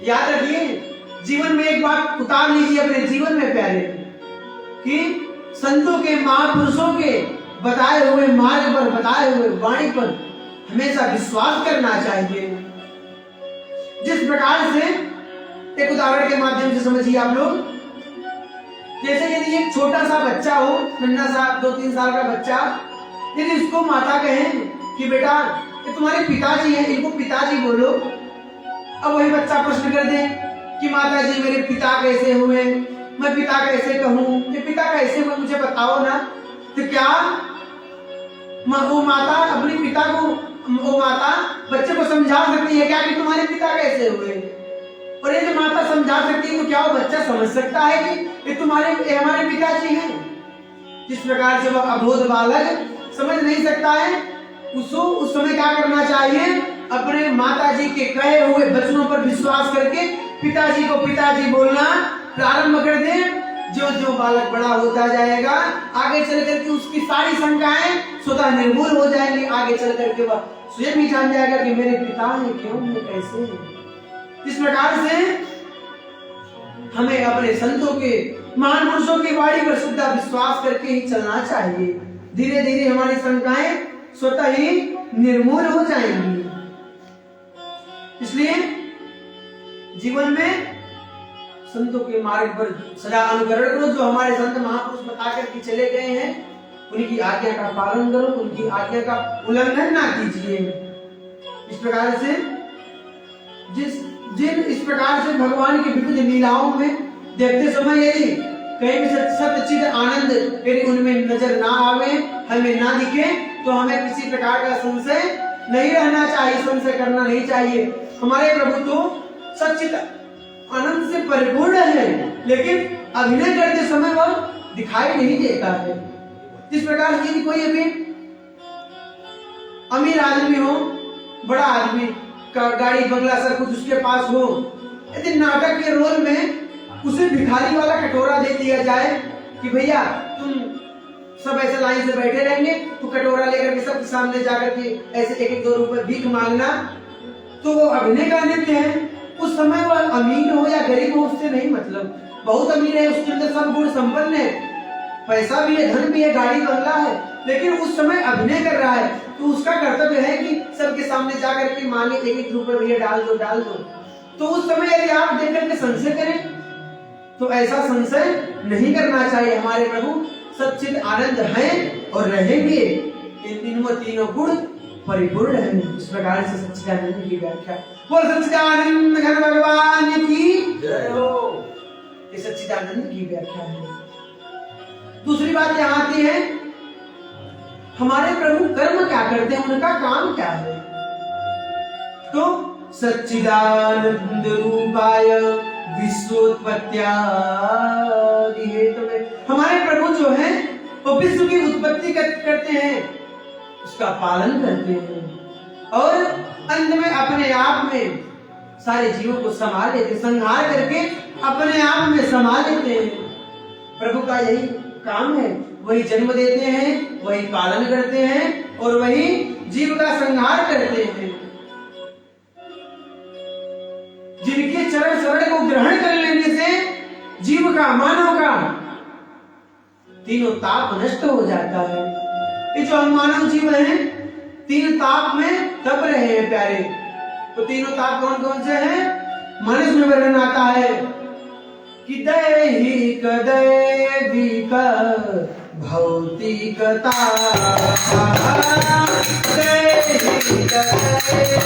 याद रखिए, जीवन में एक बात उतार लीजिए अपने जीवन में प्यारे, कि संतों के, महापुरुषों के बताए हुए मार्ग पर, बताए हुए वाणी पर हमेशा विश्वास करना चाहिए। जिस प्रकार से, एक उदाहरण के माध्यम से समझिए आप लोग, जैसे यदि एक छोटा सा बच्चा हो, नन्हा सा 2-3 साल का बच्चा, यदि उसको माता कहे कि बेटा ये तुम्हारे पिताजी हैं, इनको पिताजी बोलो, अब वही बच्चा प्रश्न कर दे कि माता जी मेरे पिता कैसे हुए, मैं पिता कैसे कहूं, कि पिता कैसे हुए मुझे बताओ ना, तो क्या वो माता अपने पिता को, वो माता बच्चे को समझा सकती है क्या कि तुम्हारे पिता कैसे हुए? और यदि माता समझा सकती है तो क्या वो बच्चा समझ सकता है कि ये हमारे पिताजी हैं? जिस प्रकार से वह अबोध बालक समझ नहीं सकता है, उसको उस समय क्या करना चाहिए? अपने माता जी के कहे हुए वचनों पर विश्वास करके पिताजी को पिताजी बोलना प्रारंभ कर दे। जो जो बालक बड़ा होता जाएगा, आगे चल करके उसकी सारी शंकाएं स्वतः निर्मूल हो जाएंगी। आगे चल करके वह स्वयं ही जान जाएगा कि मेरे पिता हैं, क्यों है, कैसे हैं। इस प्रकार से हमें अपने संतों के, महान पुरुषों की वाणी पर शुद्ध विश्वास करके ही चलना चाहिए। धीरे धीरे हमारी शंकाएं स्वतः ही निर्मूल हो जाएंगी। इसलिए जीवन में संतों के मार्ग पर सदा अनुकरण करो। जो हमारे संत महापुरुष बता करके चले गए हैं, उनकी आज्ञा का पालन करो, उनकी आज्ञा का उल्लंघन ना कीजिए। इस प्रकार से इस प्रकार से भगवान की विविध लीलाओं में देखते समय यदि कहीं भी सच्चिद आनंद यदि उनमें नजर ना आवे, हमें ना दिखे, तो हमें किसी प्रकार का संशय नहीं रहना चाहिए, संशय करना नहीं चाहिए। हमारे प्रभु तो सच्चिद आनंद से परिपूर्ण है, लेकिन अभिनय करते समय वह दिखाई नहीं देता है। जिस प्रकार से यदि कोई अभी अमीर आदमी हो, बड़ा आदमी का गाड़ी बंगला सब कुछ उसके पास हो, यदि नाटक के रोल में उसे भिखारी वाला कटोरा दे दिया जाए कि भैया तुम सब ऐसे लाइन से बैठे रहेंगे, तो कटोरा लेकर के सबके सामने जाकर के ऐसे 1-2 रुपए भीख मांगना, तो वो अभिनय का नृत्य है। उस समय वह अमीर हो या गरीब हो उससे नहीं मतलब। बहुत अमीर है, उसके अंदर सब गुण संपन्न है, पैसा भी है, धन भी है, गाड़ी बंगला है, लेकिन उस समय अभिनय कर रहा है, तो उसका कर्तव्य है कि सबके सामने जाकर के मांगे 1-1 रुपए भैया डाल दो। तो उस समय यदि आप देख करके संशय करें, तो ऐसा संशय नहीं करना चाहिए। हमारे प्रभु सच्चिद आनंद है और रहेंगे, इन तीनों गुण परिपूर्ण है। इस प्रकार से सच्चिदानंद की व्याख्या, बोल सच्चिदानंद घन भगवान की जय हो। ये सच्चिदानंद की व्याख्या है। दूसरी बात यहाँ आती है, हमारे प्रभु कर्म क्या करते हैं, उनका काम क्या है? तो सच्चिदानंद रूपाय विश्वोत्पत्त्यादि हेतु में हमारे प्रभु जो है वो विश्व की उत्पत्ति करते हैं, उसका पालन करते हैं, और अंत में अपने आप में सारे जीवों को संभाल लेते, संहार करके अपने आप में संभाल लेते हैं। प्रभु का यही काम है, वही जन्म देते हैं, वही पालन करते हैं और वही जीव का संहार करते हैं। जिनके चरण शरण को ग्रहण कर लेने से जीव का, मानव का तीनों ताप नष्ट हो जाता है। ये जो हम मानव जीव हैं, तीन ताप में तप रहे हैं प्यारे। तो तीनों ताप कौन कौन से हैं? मनुष्य में वर्णन आता है कि दैहिक दैविक भौतिकता, दैहिक भौतिकता,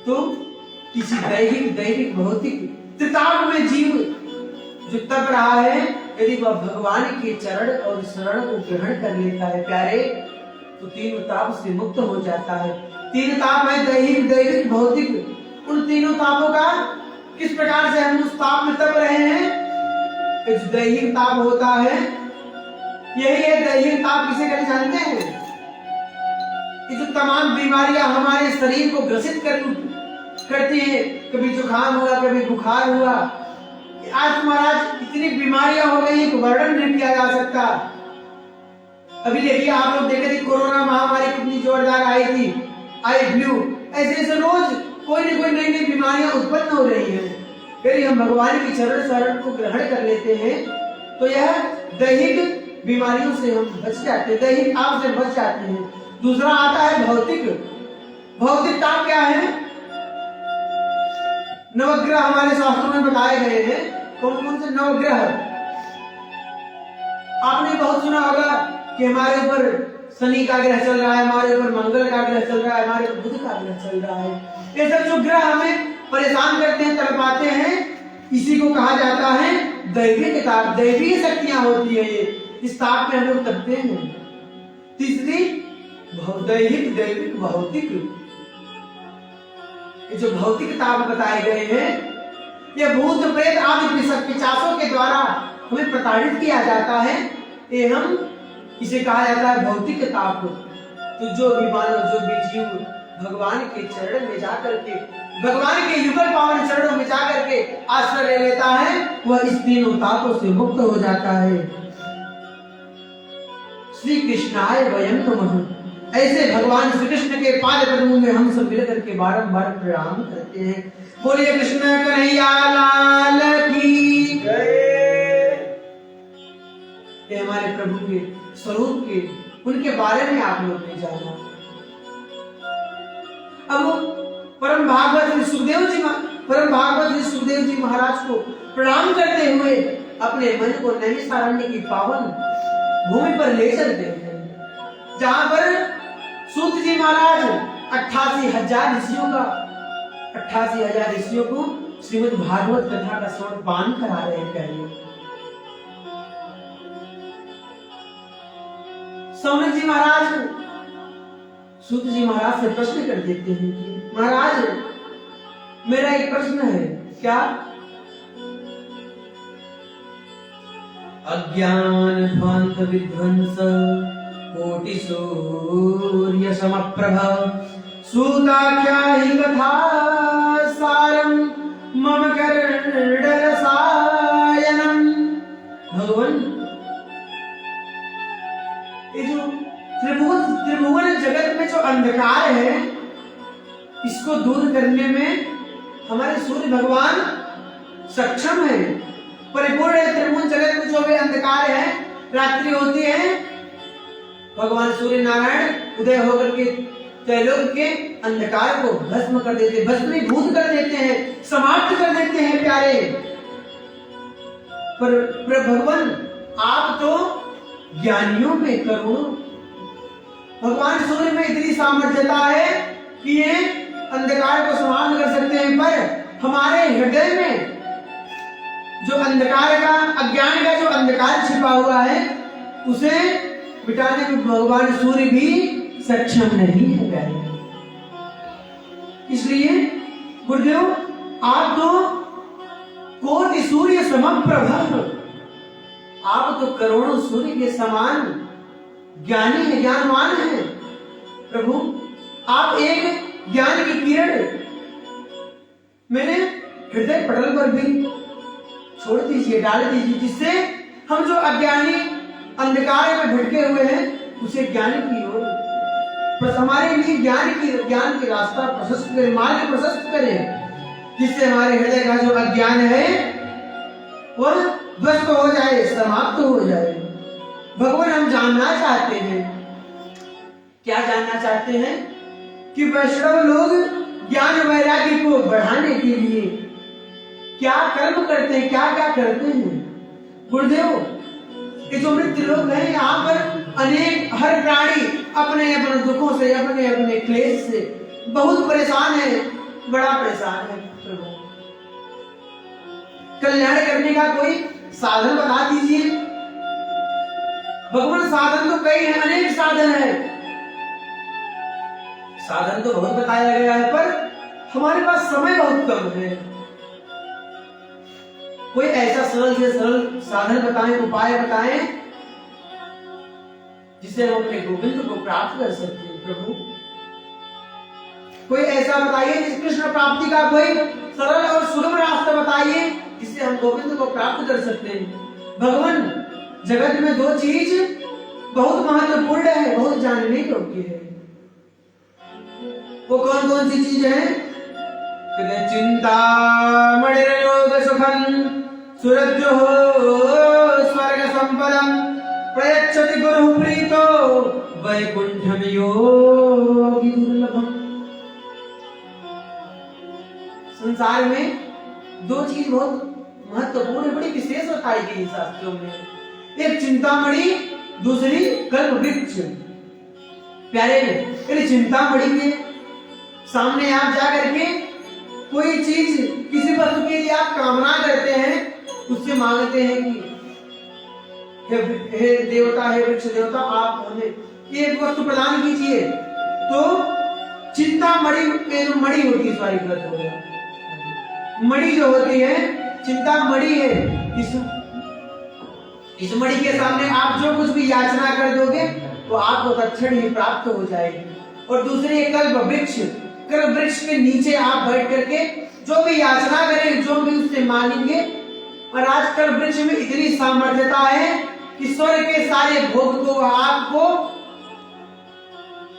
तो किसी दैहिक भौतिक त्रिताप में जीव जो तप रहा है, यदि वह भगवान के चरण और शरण को ग्रहण कर लेता है प्यारे, तो तीनों ताप से मुक्त हो जाता है। तीन ताप है, दैहिक दैविक भौतिक। उन तीनों तापों का किस प्रकार से हम उस ताप में तप रहे हैं? जो दैहिक ताप होता है, यही है दैहिक ताप। किसे कहते जानते हैं? कि जो तमाम बीमारियां हमारे शरीर को ग्रसित करती है, कभी जुकाम हुआ, कभी बुखार हुआ, आज महाराज इतनी बीमारियां हो गई कि वर्णन नहीं किया जा सकता। अभी देखिए, आप लोग देखे थे कोरोना महामारी कितनी जोरदार आई थी, आई फ्लू, ऐसे रोज कोई न कोई नई नई बीमारियां उत्पन्न हो रही हैं। यदि हम भगवान की चरण शरण को ग्रहण कर लेते हैं तो यह दैहिक बीमारियों से हम बच जाते हैं, दैहिक ताप से बच जाते हैं। दूसरा आता है भौतिक। भौतिक ताप क्या है? नवग्रह हमारे शास्त्रों में बताए गए हैं। कौन कौन से नवग्रह? आपने बहुत सुना होगा कि हमारे ऊपर शनि का ग्रह चल रहा है, हमारे ऊपर मंगल का ग्रह चल रहा है, हमारे ऊपर बुध का ग्रह चल रहा है। ये सब जो ग्रह हमें परेशान करते हैं, तड़पाते हैं, इसी को कहा जाता है दैविक ताप। दैवीय शक्तियां होती है ये, इस ताप में हम लोग तपते हैं। तीसरी दैहिक दैविक भौतिक। ये जो भौतिक ताप बताए गए हैं, ये भूत प्रेत आदि पिशाचों के द्वारा हमें प्रताड़ित किया जाता है, ये हम इसे कहा जाता है भौतिक ताप। तो जो भी मानव, जो भी जीव भगवान के चरण में जाकर के, भगवान के युगल पावन चरणों में जाकर के आश्रय ले लेता है, वह इस तीनों तापों से मुक्त हो जाता है। श्री कृष्णाय वयं नमः। ऐसे भगवान श्री कृष्ण के पाद पद्मों में हम सब मिलकर के बारंबार प्रणाम करते हैं। बोलिए कृष्ण कन्हैया लाल की जय। ये हमारे प्रभु के स्वरूप के, उनके बारे में आप लोग ने जाना। अब परम भागवत श्री सुखदेव जी महाराज को प्रणाम करते हुए अपने मन को नैमिषारण्य की पावन भूमि पर ले चलते हैं, जहां पर सूत जी महाराज 88,000 ऋषियों को श्रीमद् भागवत कथा का श्रवण पान करा रहे हैं। पहले सौनक जी महाराज सूत जी महाराज से प्रश्न कर देते हैं कि महाराज, मेरा एक प्रश्न है। क्या? अज्ञान ध्वांत विध्वंस कोटि सूर्य समप्रभ सूताख्या हि कथा सारम मम कर्णरसायनम। भगवान, ये जो त्रिभुवन जगत में जो अंधकार है, इसको दूर करने में हमारे सूर्य भगवान सक्षम है। परिपूर्ण त्रिभुवन जगत में जो भी अंधकार है, रात्रि होती है, भगवान सूर्य नारायण उदय होकर के त्रैलोक के अंधकार को भस्म कर देते, भस्मीभूत कर देते हैं, समाप्त कर देते हैं प्यारे। पर भगवान आप तो ज्ञानियों में करोड़ों, भगवान सूर्य में इतनी सामर्थ्यता है कि ये अंधकार को समाप्त कर सकते हैं, पर हमारे हृदय में जो अंधकार का, अज्ञान का जो अंधकार छिपा हुआ है, उसे मिटाने में भगवान सूर्य भी सक्षम नहीं है प्यारे। इसलिए गुरुदेव आप तो कोटि सूर्य समप्रभ, आप तो करोड़ों सूर्य के समान ज्ञानी है, ज्ञानवान है। प्रभु आप एक ज्ञान की किरण मेरे हृदय पटल पर भी छोड़ दीजिए, डाल दीजिए, जिससे हम जो अज्ञानी अंधकार में भटके हुए हैं उसे ज्ञान की ओर, बस हमारे लिए ज्ञान की रास्ता प्रशस्त करें, मार्ग प्रशस्त करें, जिससे हमारे हृदय का जो अज्ञान है वह ध्वस्त हो जाए, समाप्त हो जाए। भगवान हम जानना चाहते हैं, क्या जानना चाहते हैं कि वैष्णव लोग ज्ञान वैराग्य को बढ़ाने के लिए क्या कर्म करते हैं, क्या क्या करते हैं। गुरुदेव ये जो मृत्यु लोग हैं, यहाँ पर अनेक, हर प्राणी अपने अपने दुखों से, अपने अपने क्लेश से बहुत परेशान है, बड़ा परेशान है। प्रभु कल्याण करने का कोई साधन बता दीजिए। भगवान साधन तो कई हैं, अनेक साधन है, साधन तो बहुत बताया गया है, पर हमारे पास समय बहुत कम है। कोई ऐसा सरल से सरल साधन बताएं, उपाय बताएं, जिससे हम अपने गोविंद को प्राप्त कर सकते हैं। प्रभु कोई ऐसा बताइए जिस कृष्ण प्राप्ति का कोई सरल और सुगम रास्ता बताइए, जिससे हम गोविंद को प्राप्त कर सकते हैं। भगवान जगत में दो चीज बहुत महत्वपूर्ण है, बहुत जानने योग्य है। वो कौन कौन सी चीज है? चिंता मणिर्योग सुखम सुरद्यो स्वर्ग संपदम प्रयच्छति गुरु प्रीतो वैकुंठम योगी दुर्लभम। संसार में दो चीज बहुत महत्वपूर्ण, बड़ी विशेष बताई गई शास्त्रों में। एक चिंतामणि, दूसरी कल्प वृक्ष। प्यारे मेरे, चिंतामणि के सामने आप जा करके कोई चीज, किसी वस्तु के लिए आप कामना करते हैं, उससे मांगते हैं कि हे देवता, हे वृक्ष देवता, आप हमें एक वस्तु प्रदान कीजिए। तो चिंतामणि मणि होती है, सॉरी गलत हो गया, मणि जो होती है, चिंतामणि है। इस मणि के सामने आप जो कुछ भी याचना कर दोगे तो आपको तत्क्षण ही प्राप्त हो जाएगी। और दूसरी कल्प वृक्ष, कल्प वृक्ष के नीचे आप बैठ करके जो भी याचना करें, जो भी उससे मांगेंगे। और आज कल्प वृक्ष में इतनी सामर्थ्यता है कि स्वर्ग के सारे भोग को आपको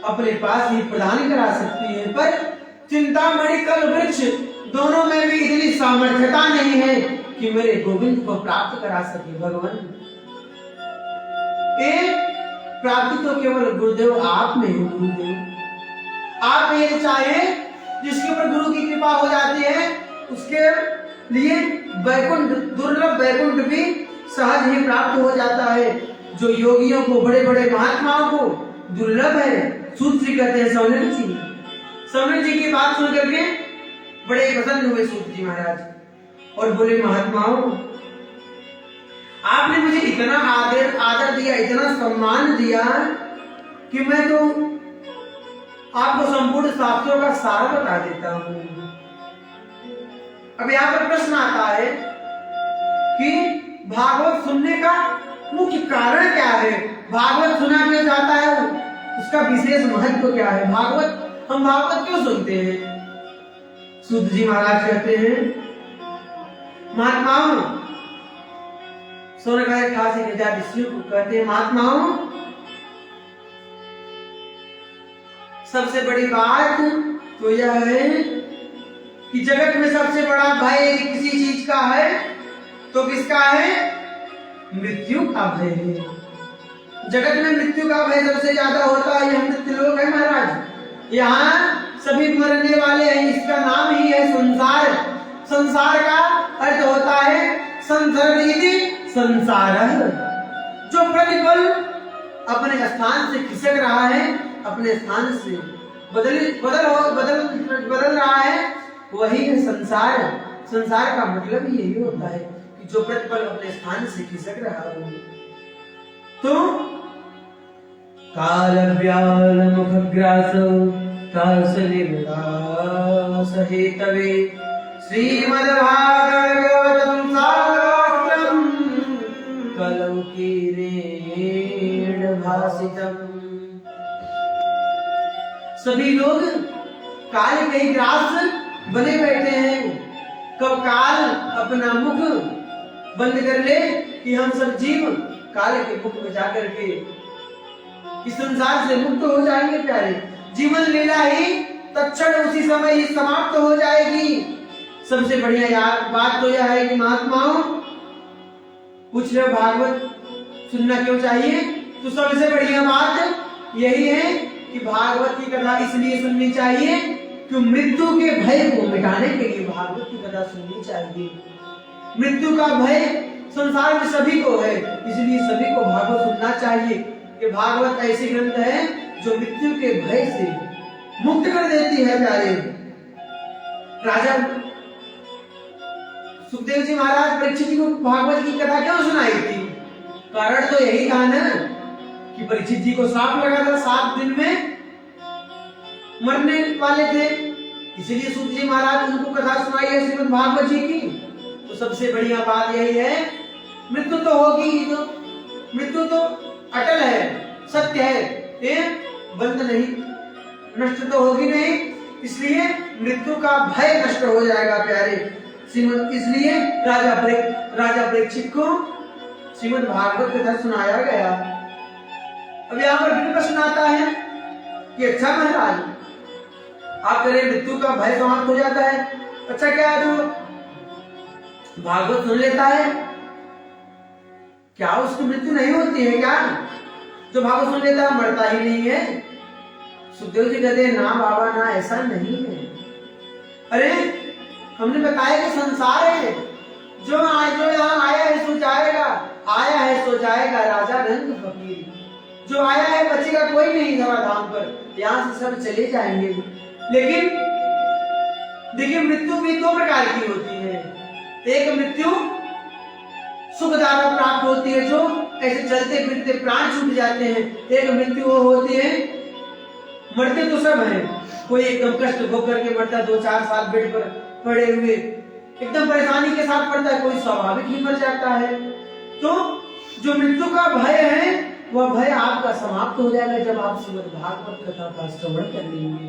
अपने पास ही प्रदान करा सकती है। पर चिंतामणि, कल्प वृक्ष, दोनों में भी इतनी सामर्थ्यता नहीं है कि मेरे गोविंद को प्राप्त करा सके। भगवान प्राप्ति तो केवल गुरुदेव आप में है। गुरुदेव आप ये चाहे, जिसके ऊपर गुरु की कृपा हो जाती है, उसके लिए वैकुंठ, दुर्लभ वैकुंठ भी सहज ही प्राप्त हो जाता है। जो योगियों को, बड़े बड़े महात्माओं को दुर्लभ है। सूत जी कहते हैं, सौनक जी, सौनक जी की बात सुन करके बड़े प्रसन्न हुए सूत जी महाराज, और बोले, महात्माओं आपने मुझे इतना आदर दिया, इतना सम्मान दिया कि मैं तो आपको संपूर्ण शास्त्रों का सार बता देता हूं। अब यहाँ पर प्रश्न आता है कि भागवत सुनने का मुख्य कारण क्या है? भागवत सुना क्यों जाता है? उसका विशेष महत्व क्या है? हम भागवत क्यों सुनते हैं? सूत जी महाराज कहते हैं, महात्माओं, सोनकाय खासी के जाति शिव को कहते हैं, महात्माओं, सबसे बड़ी बात तो यह है कि जगत में सबसे बड़ा भय यदि किसी चीज का है तो किसका है? मृत्यु का भय है। जगत में मृत्यु का भय सबसे ज्यादा होता है। यह मृत्यु लोग है महाराज, यहाँ सभी मरने वाले हैं। इसका नाम ही है संसार। संसार का अर्थ होता है संसरति संसारः, जो प्रतिपल अपने स्थान से खिसक रहा है, अपने स्थान से बदल रहा है, वही है संसार। संसार का मतलब ही यही होता है कि जो प्रतिपल अपने स्थान से खिसक रहा हो। तो काल व्याल मुखग्रास कासलिदास हेतवे श्रीमद्भागवतं सारम् कलौ कीरेण भासितम्। सभी लोग काल के ग्रास बने बैठे हैं। कब काल अपना मुख बंद कर ले कि हम सब जीव काल के मुख में जाकर के इस संसार से मुक्त हो जाएंगे। प्यारे, जीवन लीला ही तत्क्षण उसी समय ही समाप्त हो जाएगी। सबसे बढ़िया बात तो यह है कि महात्माओं, पूछ रहे भागवत सुनना क्यों चाहिए, तो सबसे बढ़िया बात यही है कि भागवत की कथा इसलिए सुननी चाहिए कि मृत्यु के भय को मिटाने के लिए भागवत की कथा सुननी चाहिए। मृत्यु का भय संसार में सभी को है, इसलिए सभी को भागवत सुनना चाहिए। कि भागवत ऐसी ग्रंथ है जो मृत्यु के भय से मुक्त कर देती है। प्यारे, राजा सुखदेव जी महाराज परीक्षित जी को भागवत की कथा क्यों सुनाई थी? कारण तो यही था ना कि परीक्षित जी को सांप लगा था, 7 दिन में मरने वाले थे, इसलिए सुख जी महाराज उनको कथा सुनाई है श्रीमद् भागवत जी की। तो सबसे बढ़िया बात यही है, मृत्यु तो होगी ही, तो मृत्यु तो अटल है, सत्य है, ये बंद नहीं, नष्ट तो होगी नहीं, इसलिए मृत्यु का भय नष्ट हो जाएगा। प्यारे, इसलिए राजा परीक्षित को श्रीमद् भागवत कथा सुनाया गया। अब यहाँ पर फिर प्रश्न आता है कि अच्छा महाराज, आप करें मृत्यु का भय समाप्त हो जाता है, अच्छा क्या जो भागवत सुन लेता है क्या उसकी मृत्यु नहीं होती है? क्या जो भागवत सुन लेता है मरता ही नहीं है? सुखदेव जी कहते हैं ना बाबा, ना, ऐसा नहीं है। अरे हमने बताया कि संसार है, जो यहाँ आया है सो जाएगा, आया है सो जाएगा, राजा रंग फकीर। जो आया है बचेगा कोई नहीं धरा धाम पर, यहाँ से सब चले जाएंगे। लेकिन देखिए, मृत्यु भी 2 प्रकार की होती है। एक मृत्यु सुखदायक प्राप्त होती है, जो ऐसे चलते फिरते प्राण छूट जाते हैं। एक मृत्यु वो होती है, मरते तो सब हैं, कोई एकदम कष्ट भोग करके मरता है, 2-4 साल बेड पर पड़े हुए एकदम परेशानी के साथ पड़ता है, कोई स्वाभाविक ही मर जाता है। तो जो मृत्यु का भय है, वह भय आपका समाप्त हो जाएगा जब आप श्रीमद् भागवत कथा का श्रवण कर लेंगे।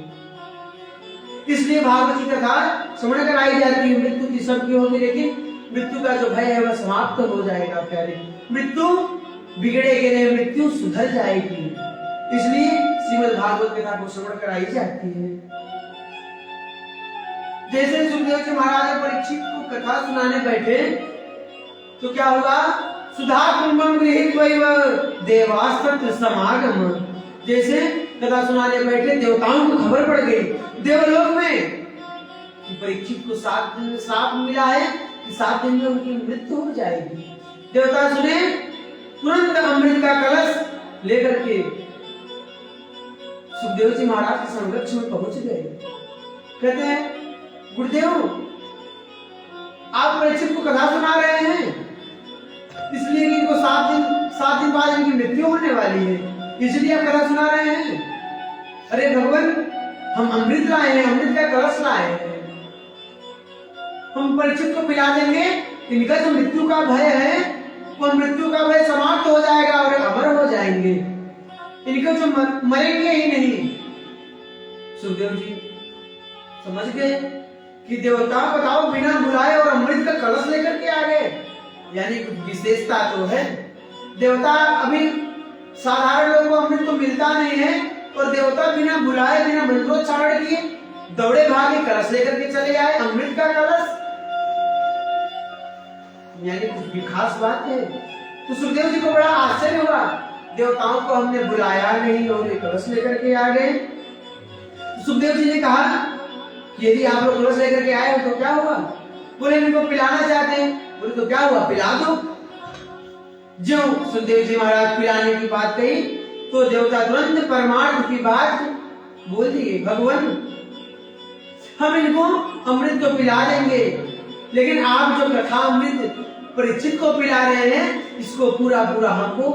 इसलिए भागवत की कथा श्रवण कराई जाती है। मृत्यु की सबकी होगी, लेकिन मृत्यु का जो भय है वह समाप्त हो जाएगा। प्यारे, मृत्यु बिगड़ेगी नहीं, मृत्यु सुधर जाएगी, इसलिए श्रीमद् भागवत कथा को श्रवण कराई जाती है। जैसे सुखदेव जी महाराज परीक्षित को कथा सुनाने बैठे तो क्या हुआ? सुधा कुंभम गृहीत वैव देवास्तत्र समागम। जैसे कथा सुनाने बैठे देवताओं को खबर पड़ गई देवलोक में कि परीक्षित को 7 दिन श्राप मिला है कि 7 दिन में उनकी मृत्यु हो जाएगी। देवता सुने, तुरंत अमृत का कलश लेकर के सुखदेव जी महाराज के संरक्ष में पहुंच गए। कहते हैं, गुरुदेव आप परीक्षित को कथा सुना रहे हैं, इसलिए कि इनको 7 दिन बाद इनकी मृत्यु होने वाली है, इसलिए आप कथा सुना रहे हैं। अरे भगवान, हम अमृत लाए हैं, अमृत का कलश लाए हैं, हम परीक्षित को पिला देंगे, इनका जो मृत्यु का भय है वो मृत्यु का भय समाप्त हो जाएगा और अमर हो जाएंगे, इनका जो मरेंगे ही नहीं। सुखदेव जी समझ गए कि देवता बताओ बिना बुलाए और अमृत का कलश लेकर के आ गए, यानी कुछ विशेषता तो है। देवता अभी साधारण लोगों को अमृत तो मिलता नहीं है, और देवता बिना बुलाए बिना मंत्रोच्चारण किए दौड़े भागे कलश लेकर के चले आए, अमृत का कलश, यानी कुछ भी खास बात है। तो सुखदेव जी को बड़ा आश्चर्य हुआ, देवताओं को हमने बुलाया नहीं और ये कलश लेकर के आ गए। तो सुखदेव जी ने कहा कि यदि आप लोग कलश लेकर के आए हो तो क्या हुआ? बोले इनको पिलाना चाहते हैं। बोले तो क्या हुआ, पिला दो। जो सुखदेव जी महाराज पिलाने की बात कही तो देवता तुरंत परमार्थ की बात बोल दिए, भगवान हम इनको अमृत तो पिला देंगे, लेकिन आप जो कथा अमृत परीक्षित को पिला रहे हैं इसको पूरा पूरा हमको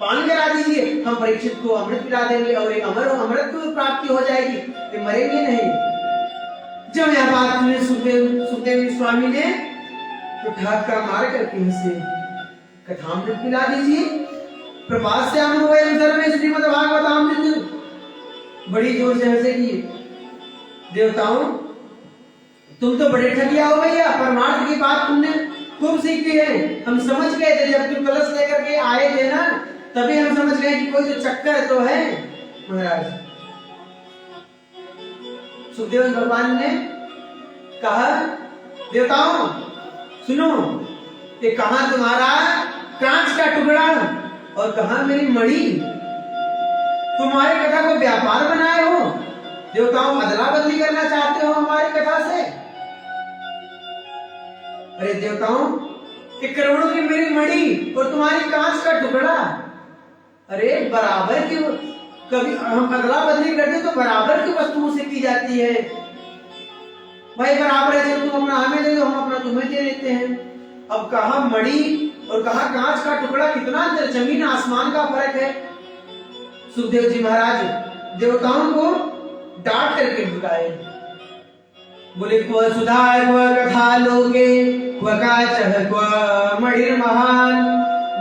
पान करा दीजिए, हम परीक्षित को अमृत पिला देंगे और एक अमृत को प्राप्ति हो जाएगी, ये मरेंगे नहीं। जब यह बात सुने सुखदेव स्वामी ने तो ठहाका मार करके हंसे, कथामृत पिला दीजिए। प्रभात से हम में श्रीमद् भागवतामृत, बड़ी जोर से हंसे कि देवताओं तुम तो बड़े ठगिया हो भैया, परमार्थ की बात तुमने खूब सीखी है। हम समझ गए थे जब तुम कलश लेकर के आए थे ना, तभी हम समझ गए कि कोई तो चक्कर तो है। महाराज सुखदेव भगवान ने कहा, देवताओं सुनो, ये कहां तुम्हारा कांच का टुकड़ा और कहां मेरी मणि, तुम्हारी कथा को व्यापार बनाए हो। देवताओं अदला बदली करना चाहते हो हमारी कथा से। अरे देवताओं, एक करोड़ों की मेरी मणि और तुम्हारी कांच का टुकड़ा, अरे बराबर की, कभी हम अदला बदली करते तो बराबर की वस्तुओं से की जाती है भाई, बराबर है, तुम अपना हमें दे दो, हम अपना तुम्हें दे देते हैं। अब कहा मणि और कहा कांच का टुकड़ा, कितना अंतर, जमीन आसमान का फर्क है। सुखदेव जी महाराज देवताओं को डांट करके भगाए, बोले क्व सुधा क्व कथा लोके क्व काचः क्व मणिर् महान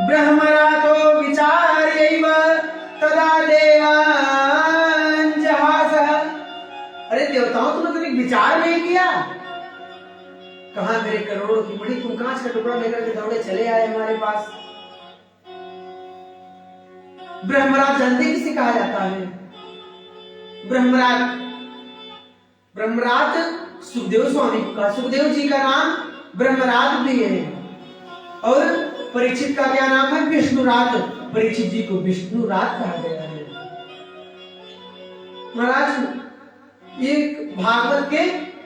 ब्रह्मरातो विचार्यैव तदा देवान् जहासः। अरे देवताओं तुमने कभी विचार नहीं किया, कहा मेरे करोड़ों की मणि, तुम कांच का टुकड़ा लेकर के दौड़े चले आए हमारे पास। ब्रह्मराज जानते किसे कहा जाता है? ब्रह्मराज सुखदेव स्वामी का, सुखदेव जी का नाम ब्रह्मराज भी है और परीक्षित का क्या नाम है? विष्णुराज। परीक्षित जी को विष्णुराज कहा गया है। महाराज ये भागवत के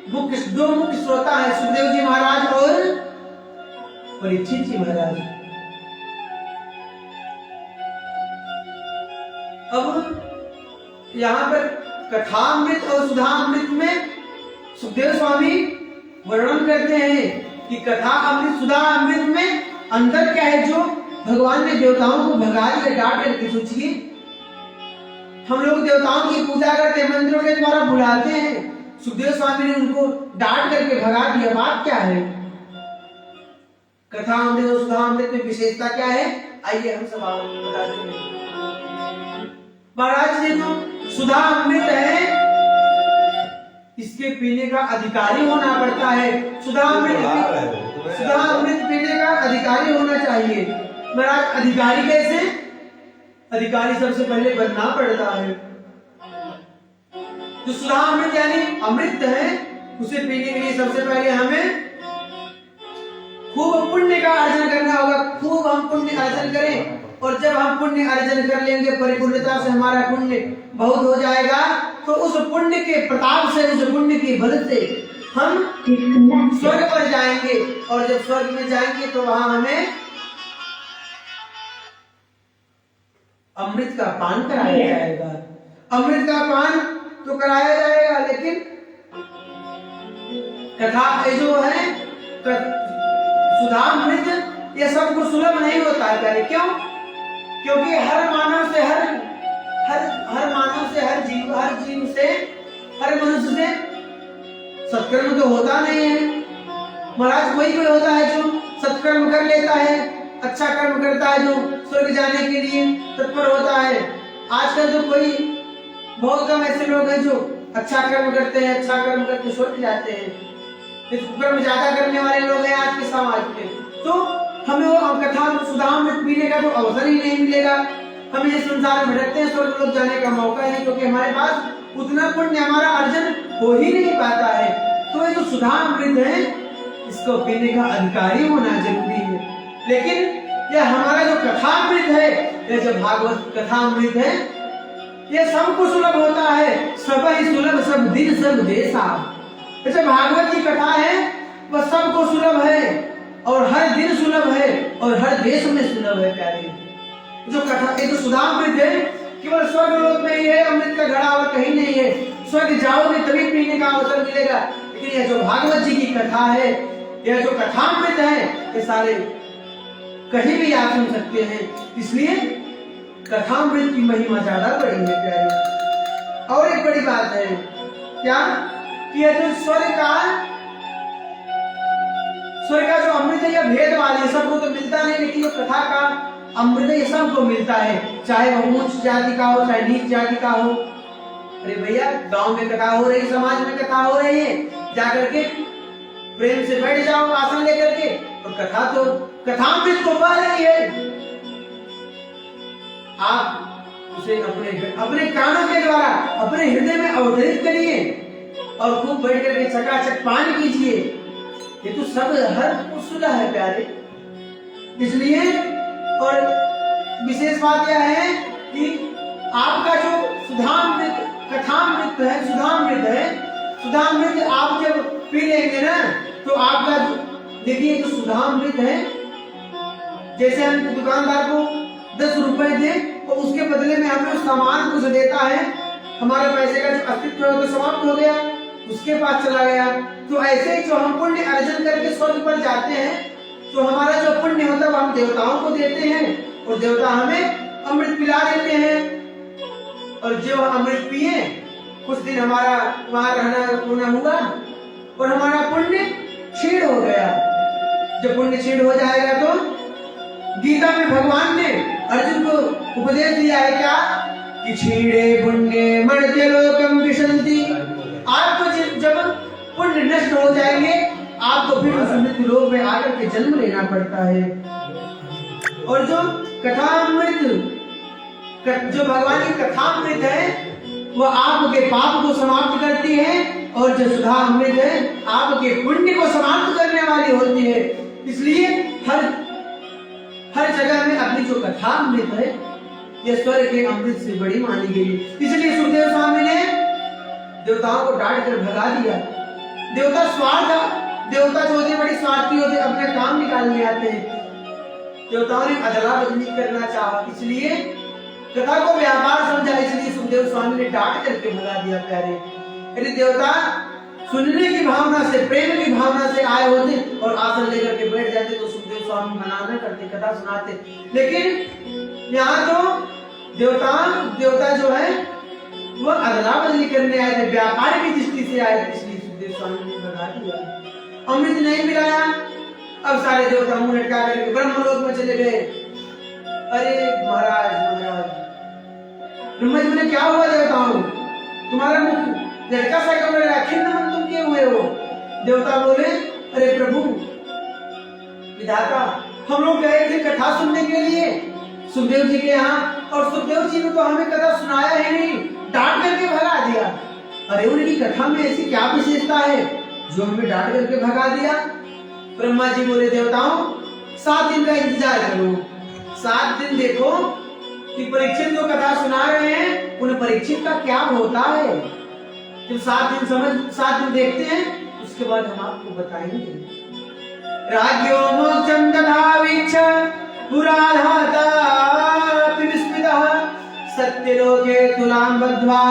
दो मुख्य श्रोता है, सुखदेव जी महाराज और परीक्षित जी महाराज। अब यहाँ पर कथामृत और सुधामृत में सुखदेव स्वामी वर्णन करते हैं कि कथा अमृत सुधा अमृत में अंतर क्या है, जो भगवान ने देवताओं को भगा दिया, डांट करके। सोचिए हम लोग देवताओं की पूजा करते हैं, मंदिरों के द्वारा बुलाते हैं, सुखदेव स्वामी ने उनको डांट करके भगा दिया, बात क्या है? कथा अमृत और सुधा अमृत में विशेषता क्या है, आइए हम सब बताते हैं। महाराज ये तो सुधा अमृत है, इसके पीने का अधिकारी होना पड़ता है। सुधा अमृत पीने का अधिकारी होना चाहिए। महाराज अधिकारी कैसे? अधिकारी सबसे पहले बनना पड़ता है। जो सुधा अमृत यानी अमृत है, उसे पीने के लिए सबसे पहले हमें खूब पुण्य का अर्जन करना होगा। खूब हम पुण्य अर्जन करें, और जब हम पुण्य अर्जन कर लेंगे, परिपूर्णता से हमारा पुण्य बहुत हो जाएगा, तो उस पुण्य के प्रताप से, उस पुण्य के बल से हम स्वर्ग पर जाएंगे, और जब स्वर्ग में जाएंगे तो वहां हमें अमृत का पान कराया जाएगा। अमृत का पान तो कराया जाएगा, लेकिन कथा जो है सुधामृत ये सबको सुलभ नहीं होता है। क्यों? क्योंकि हर मानव से हर मनुष्य से सत्कर्म तो होता नहीं है। महाराज कोई होता है जो सत्कर्म कर लेता है, अच्छा कर्म करता है, जो स्वर्ग जाने के लिए तत्पर होता है। आजकल तो कोई बहुत कम ऐसे लोग हैं जो अच्छा कर्म करते हैं, अच्छा कर्म करके स्वर्ग जाते हैं। कर्म ज्यादा करने वाले लोग हैं आज के समाज में, तो हमें वो कथा सुधामृत पीने का तो अवसर ही नहीं मिलेगा। हम ये संसार में भटकते हैं, स्वर्ग लोग जाने का मौका ही नहीं, क्योंकि हमारे पास उतना पुण्य हमारा अर्जन हो ही नहीं पाता है। तो ये जो सुधामृत है, इसको पीने का अधिकारी होना जरूरी है। लेकिन यह हमारा जो कथामृत है, यह जो भागवत कथामृत है, यह सबको सुलभ होता है। सब ही सुलभ सब दिन सब देशा। जैसे भागवत की कथा है वह सबको सुलभ है, और हर दिन सुलभ है और हर देश में सुलभ है प्यारे। जो कथा एक सुधामृत है केवल स्वर्ग लोक में ही है, अमृत का घड़ा और कहीं नहीं है। स्वर्ग जाओगे तभी पीने का अवसर मिलेगा। लेकिन यह जो भागवत जी की कथा है, यह जो कथामृत है, ये सारे कहीं भी आप सुन सकते हैं। इसलिए कथामृत की महिमा ज्यादा बड़ी है प्यारे। और एक बड़ी बात है क्या कि यह जो स्वर्ग का जो अमृत है, यह भेदवादी है, सबको तो मिलता नहीं, लेकिन जो कथा का अमृत ये सबको मिलता है, चाहे वह उच्च जाति का हो चाहे नीच जाति का हो। अरे भैया, गांव में कथा हो रही, समाज में कथा हो रही है, जाकर के प्रेम से बैठ जाओ आसन लेकर के, और कथामृत तो पा रही है। आप उसे अपने कानों के द्वारा अपने हृदय में अवतरित करिए और खूब बैठ करके चकाचक पान कीजिए। ये तो सब हर सुलह है प्यारे। इसलिए और विशेष बात यह है कि आपका जो सुधामृत कथामृत है, सुधामृत आप जब पी लेंगे ना, तो आपका देखिए जो सुधामृत है, जैसे हम दुकानदार को 10 रुपए दे तो उसके बदले में हमें उस सामान कुछ देता है, हमारे पैसे का जो अस्तित्व है वो तो समाप्त हो गया, उसके पास चला गया। तो ऐसे ही जो हम पुण्य अर्जन करके स्वर्ग पर जाते हैं, तो हमारा जो पुण्य होता है वो हम देवताओं को देते हैं और देवता हमें अमृत पिला देते हैं। और जो अमृत पिए कुछ दिन हमारा वहां रहना पूर्ण हुआ और हमारा पुण्य क्षीण हो गया। जब पुण्य क्षीण हो जाएगा तो गीता में भगवान ने अर्जुन को उपदेश दिया है क्या कि क्षीणे पुण्य मर्त्य लोकम विशन्ति। आपको जब पुण्य नष्ट हो जाएंगे आपको फिर उस मृत्यु लोक में आकर के जन्म लेना पड़ता है। और जो कथामृत, जो भगवान की कथामृत है, वह आपके पाप को समाप्त करती है, और जो सुधा अमृत है आपके पुण्य को समाप्त करने वाली होती है। इसलिए हर जगह में अपनी जो कथामृत है यह स्वर्ग के अमृत से बड़ी मानी गई। इसलिए सुखदेव स्वामी ने देवताओं को डांट कर भगा दिया। देवता जो होते बड़ी स्वार्थी होते, अपने काम निकालने आते हैं। देवताओं ने अदला बदली करना चाहा, इसलिए कथा को व्यापार समझा, इसलिए सुखदेव स्वामी ने डांट करके भगा दिया प्यारे। यदि देवता सुनने की भावना से, प्रेम की भावना से आए होते और आसन लेकर के बैठ जाते तो सुखदेव स्वामी मना न करते, कथा सुनाते। लेकिन यहाँ तो देवता जो है वो अदला बदली करने आए थे, व्यापार की दृष्टि से आए थे, इसलिए सुखदेव स्वामी ने भगा दिया। अमृत नहीं मिलाया, अब सारे देवता मुंह लटका करके ब्रह्मलोक में चले गए। अरे महाराज ब्रह्मा जी बोले क्या हुआ देवताओं, तुम्हारा मुख लड़का सा क्यों लग रहा है, खिन्न मन तुम क्यों हुए हो? देवता बोले अरे प्रभु विधाता, हम लोग गए थे कथा सुनने के लिए सुखदेव जी के यहाँ, और सुखदेव जी ने तो हमें कथा सुनाया ही नहीं, डांट करके भगा दिया। अरे उनकी कथा में ऐसी क्या विशेषता है जो हमें डांट करके भगा दिया? ब्रह्मा जी बोले देवताओं 7 दिन का इंतजार करो, 7 दिन देखो कि परीक्षित जो कथा सुना रहे हैं उन परीक्षित का क्या होता है। जब 7 दिन देखते हैं उसके बाद हम आपको बताएंगे। राज्यो मोक्षं तथा वीक्ष पुराधाता विस्मितः सत्यलोके तुलां बद्ध्वा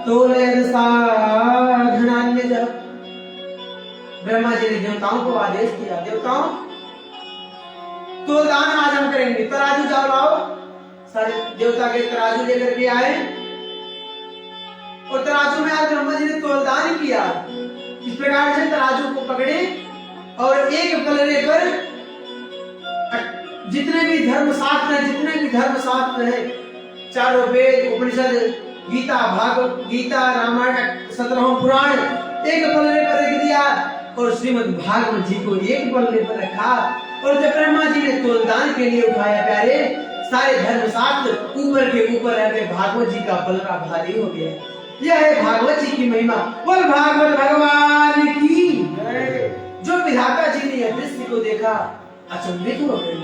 तोलयद साधनान्यज। ब्रह्मा जी ने देवताओं को आदेश किया, देवताओं तोलदान आज हम करेंगे, तराजू जाओ लाओ। सारे देवता के तराजू लेकर के आए और तराजू में आज ब्रह्मा जी ने तोलदान किया। इस प्रकार से तराजू को पकड़े और एक पलड़े पर जितने भी धर्मशास्त्र है, चारों वेद उपनिषद गीता भागवत गीता रामायण 17 पुराण एक पलड़े पर रख दिया और श्रीमद् भागवत जी को एक पलड़े पर रखा। और जब ब्रह्मा जी ने तोलदान के लिए उठाया प्यारे, सारे धर्मशास्त्र ऊपर के ऊपर रह गए, भागवत जी का पलड़ा भारी हो गया। यह है भागवत जी की महिमा। बोल भागवत भगवान की। जो विधाता जी ने यह दृश्य को देखा अचंभित हो गए।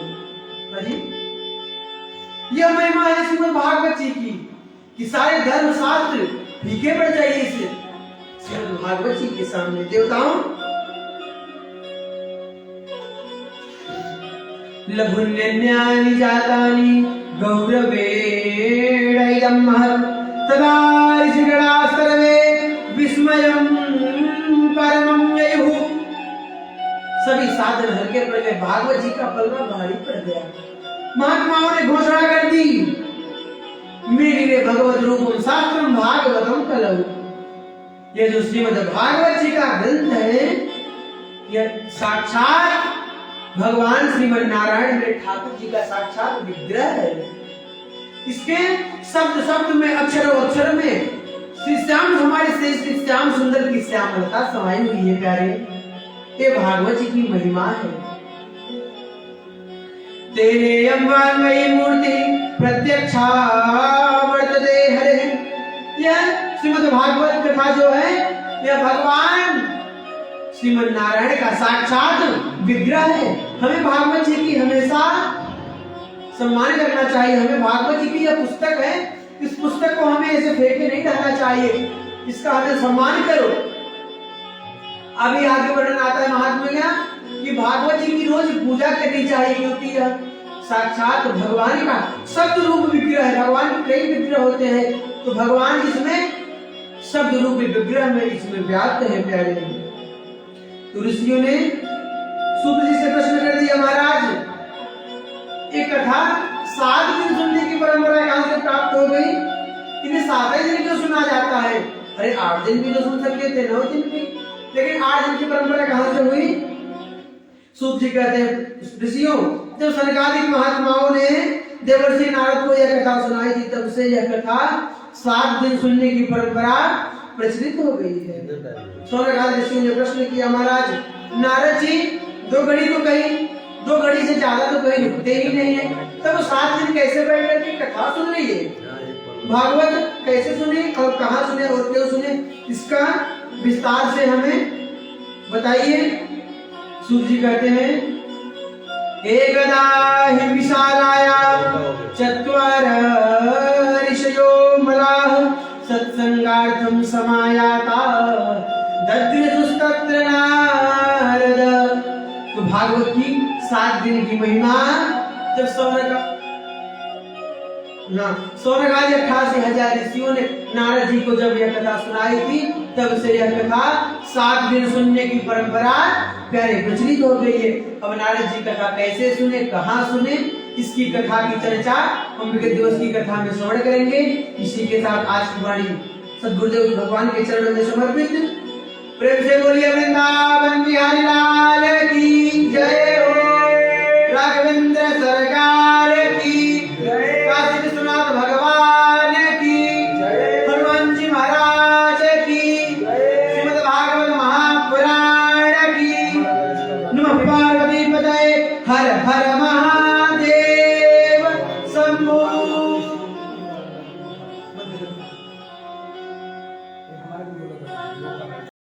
अरे यह महिमा है श्रीमद् भागवत जी की कि सारे धर्मशास्त्र फीके पड़ जाइए इस श्रीमद् भागवत जी के सामने। देवताओं लघुन्यन्यानि जातानि गौरवेणैदं महत् तदा ऋषिगणा सर्वे विस्मयं परमं ययुः। सभी साधन हल्के पड़ गए, भागवत जी का पलड़ा भारी पड़ गया। महात्माओं ने घोषणा कर दी, मेरे भगवत रूपम शास्त्रम भागवतम कलौ। ये जो श्रीमद् भागवत जी का ग्रंथ है, यह साक्षात भगवान श्रीमद नारायण मेरे ठाकुर जी का साक्षात विग्रह है। इसके शब्द शब्द में, अक्षर अक्षर में श्री श्याम, हमारे श्री श्याम सुंदर की श्यामलता समाई हुई है प्यारे। ये भागवत जी की महिमा है। तेने अम्बान्मयी मूर्ति प्रत्यक्षा वर्तते हरे। यह श्रीमद् भागवत कथा जो है, यह भगवान श्रीमद नारायण का साक्षात विग्रह है। हमें भागवत जी की हमेशा सम्मान करना चाहिए। हमें भागवत जी की यह पुस्तक है, इस पुस्तक को हमें ऐसे फेंक के नहीं रहना चाहिए, इसका हमें सम्मान करो। अभी आगे वर्णन आता है महात्मा का कि भागवत जी की रोज पूजा करनी चाहिए, क्योंकि यह साक्षात भगवान का शब्द रूप विग्रह है। भगवान के कई विग्रह होते हैं, तो भगवान इसमें शब्द रूप विग्रह में इसमें व्याप्त है प्यारे। तो ऋषियों ने सूत जी से प्रश्न कर दिया, महाराज एक कथा 7 दिन सुनने की परंपरा कहां से प्राप्त हो गई? इन्हें 7 दिन क्यों सुना जाता है? अरे 8 दिन भी तो सुन सकते थे, 9 दिन भी, लेकिन 8 दिन की परंपरा कहां से हुई? सूत जी कहते हैं, ऋषियों जब सनकादिक महात्माओं ने देवर्षि नारद को यह कथा सुनाई थी, तब से यह कथा 7 दिन सुनने की परंपरा प्रचलित हो गई है। सौनकादि ऋषियों ने प्रश्न किया, महाराज नारद जी 2 घड़ी तो कहीं, 2 घड़ी से ज्यादा तो कहीं रुकते ही नहीं है, तब 7 दिन कैसे बैठ करके कथा सुन रही है? भागवत कैसे सुने और कहाँ सुने और क्यों सुने, इसका विस्तार से हमें बताइए। सूत जी कहते हैं, एकदा हि विशालाया चत्वारः ऋषयो मलाः सत्संगार्थं समायाता दद्युस्तत्र नारद। तो भागवत की 7 दिन की महिमा जब सौनकादि 88,000 ऋषियों ने नारद जी को जब यह कथा सुनाई थी, तब से यह कथा 7 दिन सुनने की परंपरा प्यारे प्रचलित हो गई है। अब नारद जी कथा कैसे सुने, कहाँ सुने, इसकी कथा की चर्चा हम विगत दिवस की कथा में श्रवण करेंगे। इसी के साथ आज की वाणी सद्गुरुदेव भगवान के चरणों में समर्पित। प्रेम से बोलिए वृंदावन बिहारी लाल की जय हो, राघवेंद्र सरकार की जय, काशी विश्वनाथ भगवान की जय, हनुमान जी महाराज की जय, श्रीमद् भागवत महापुराण की। नमः पार्वती पतये, हर हर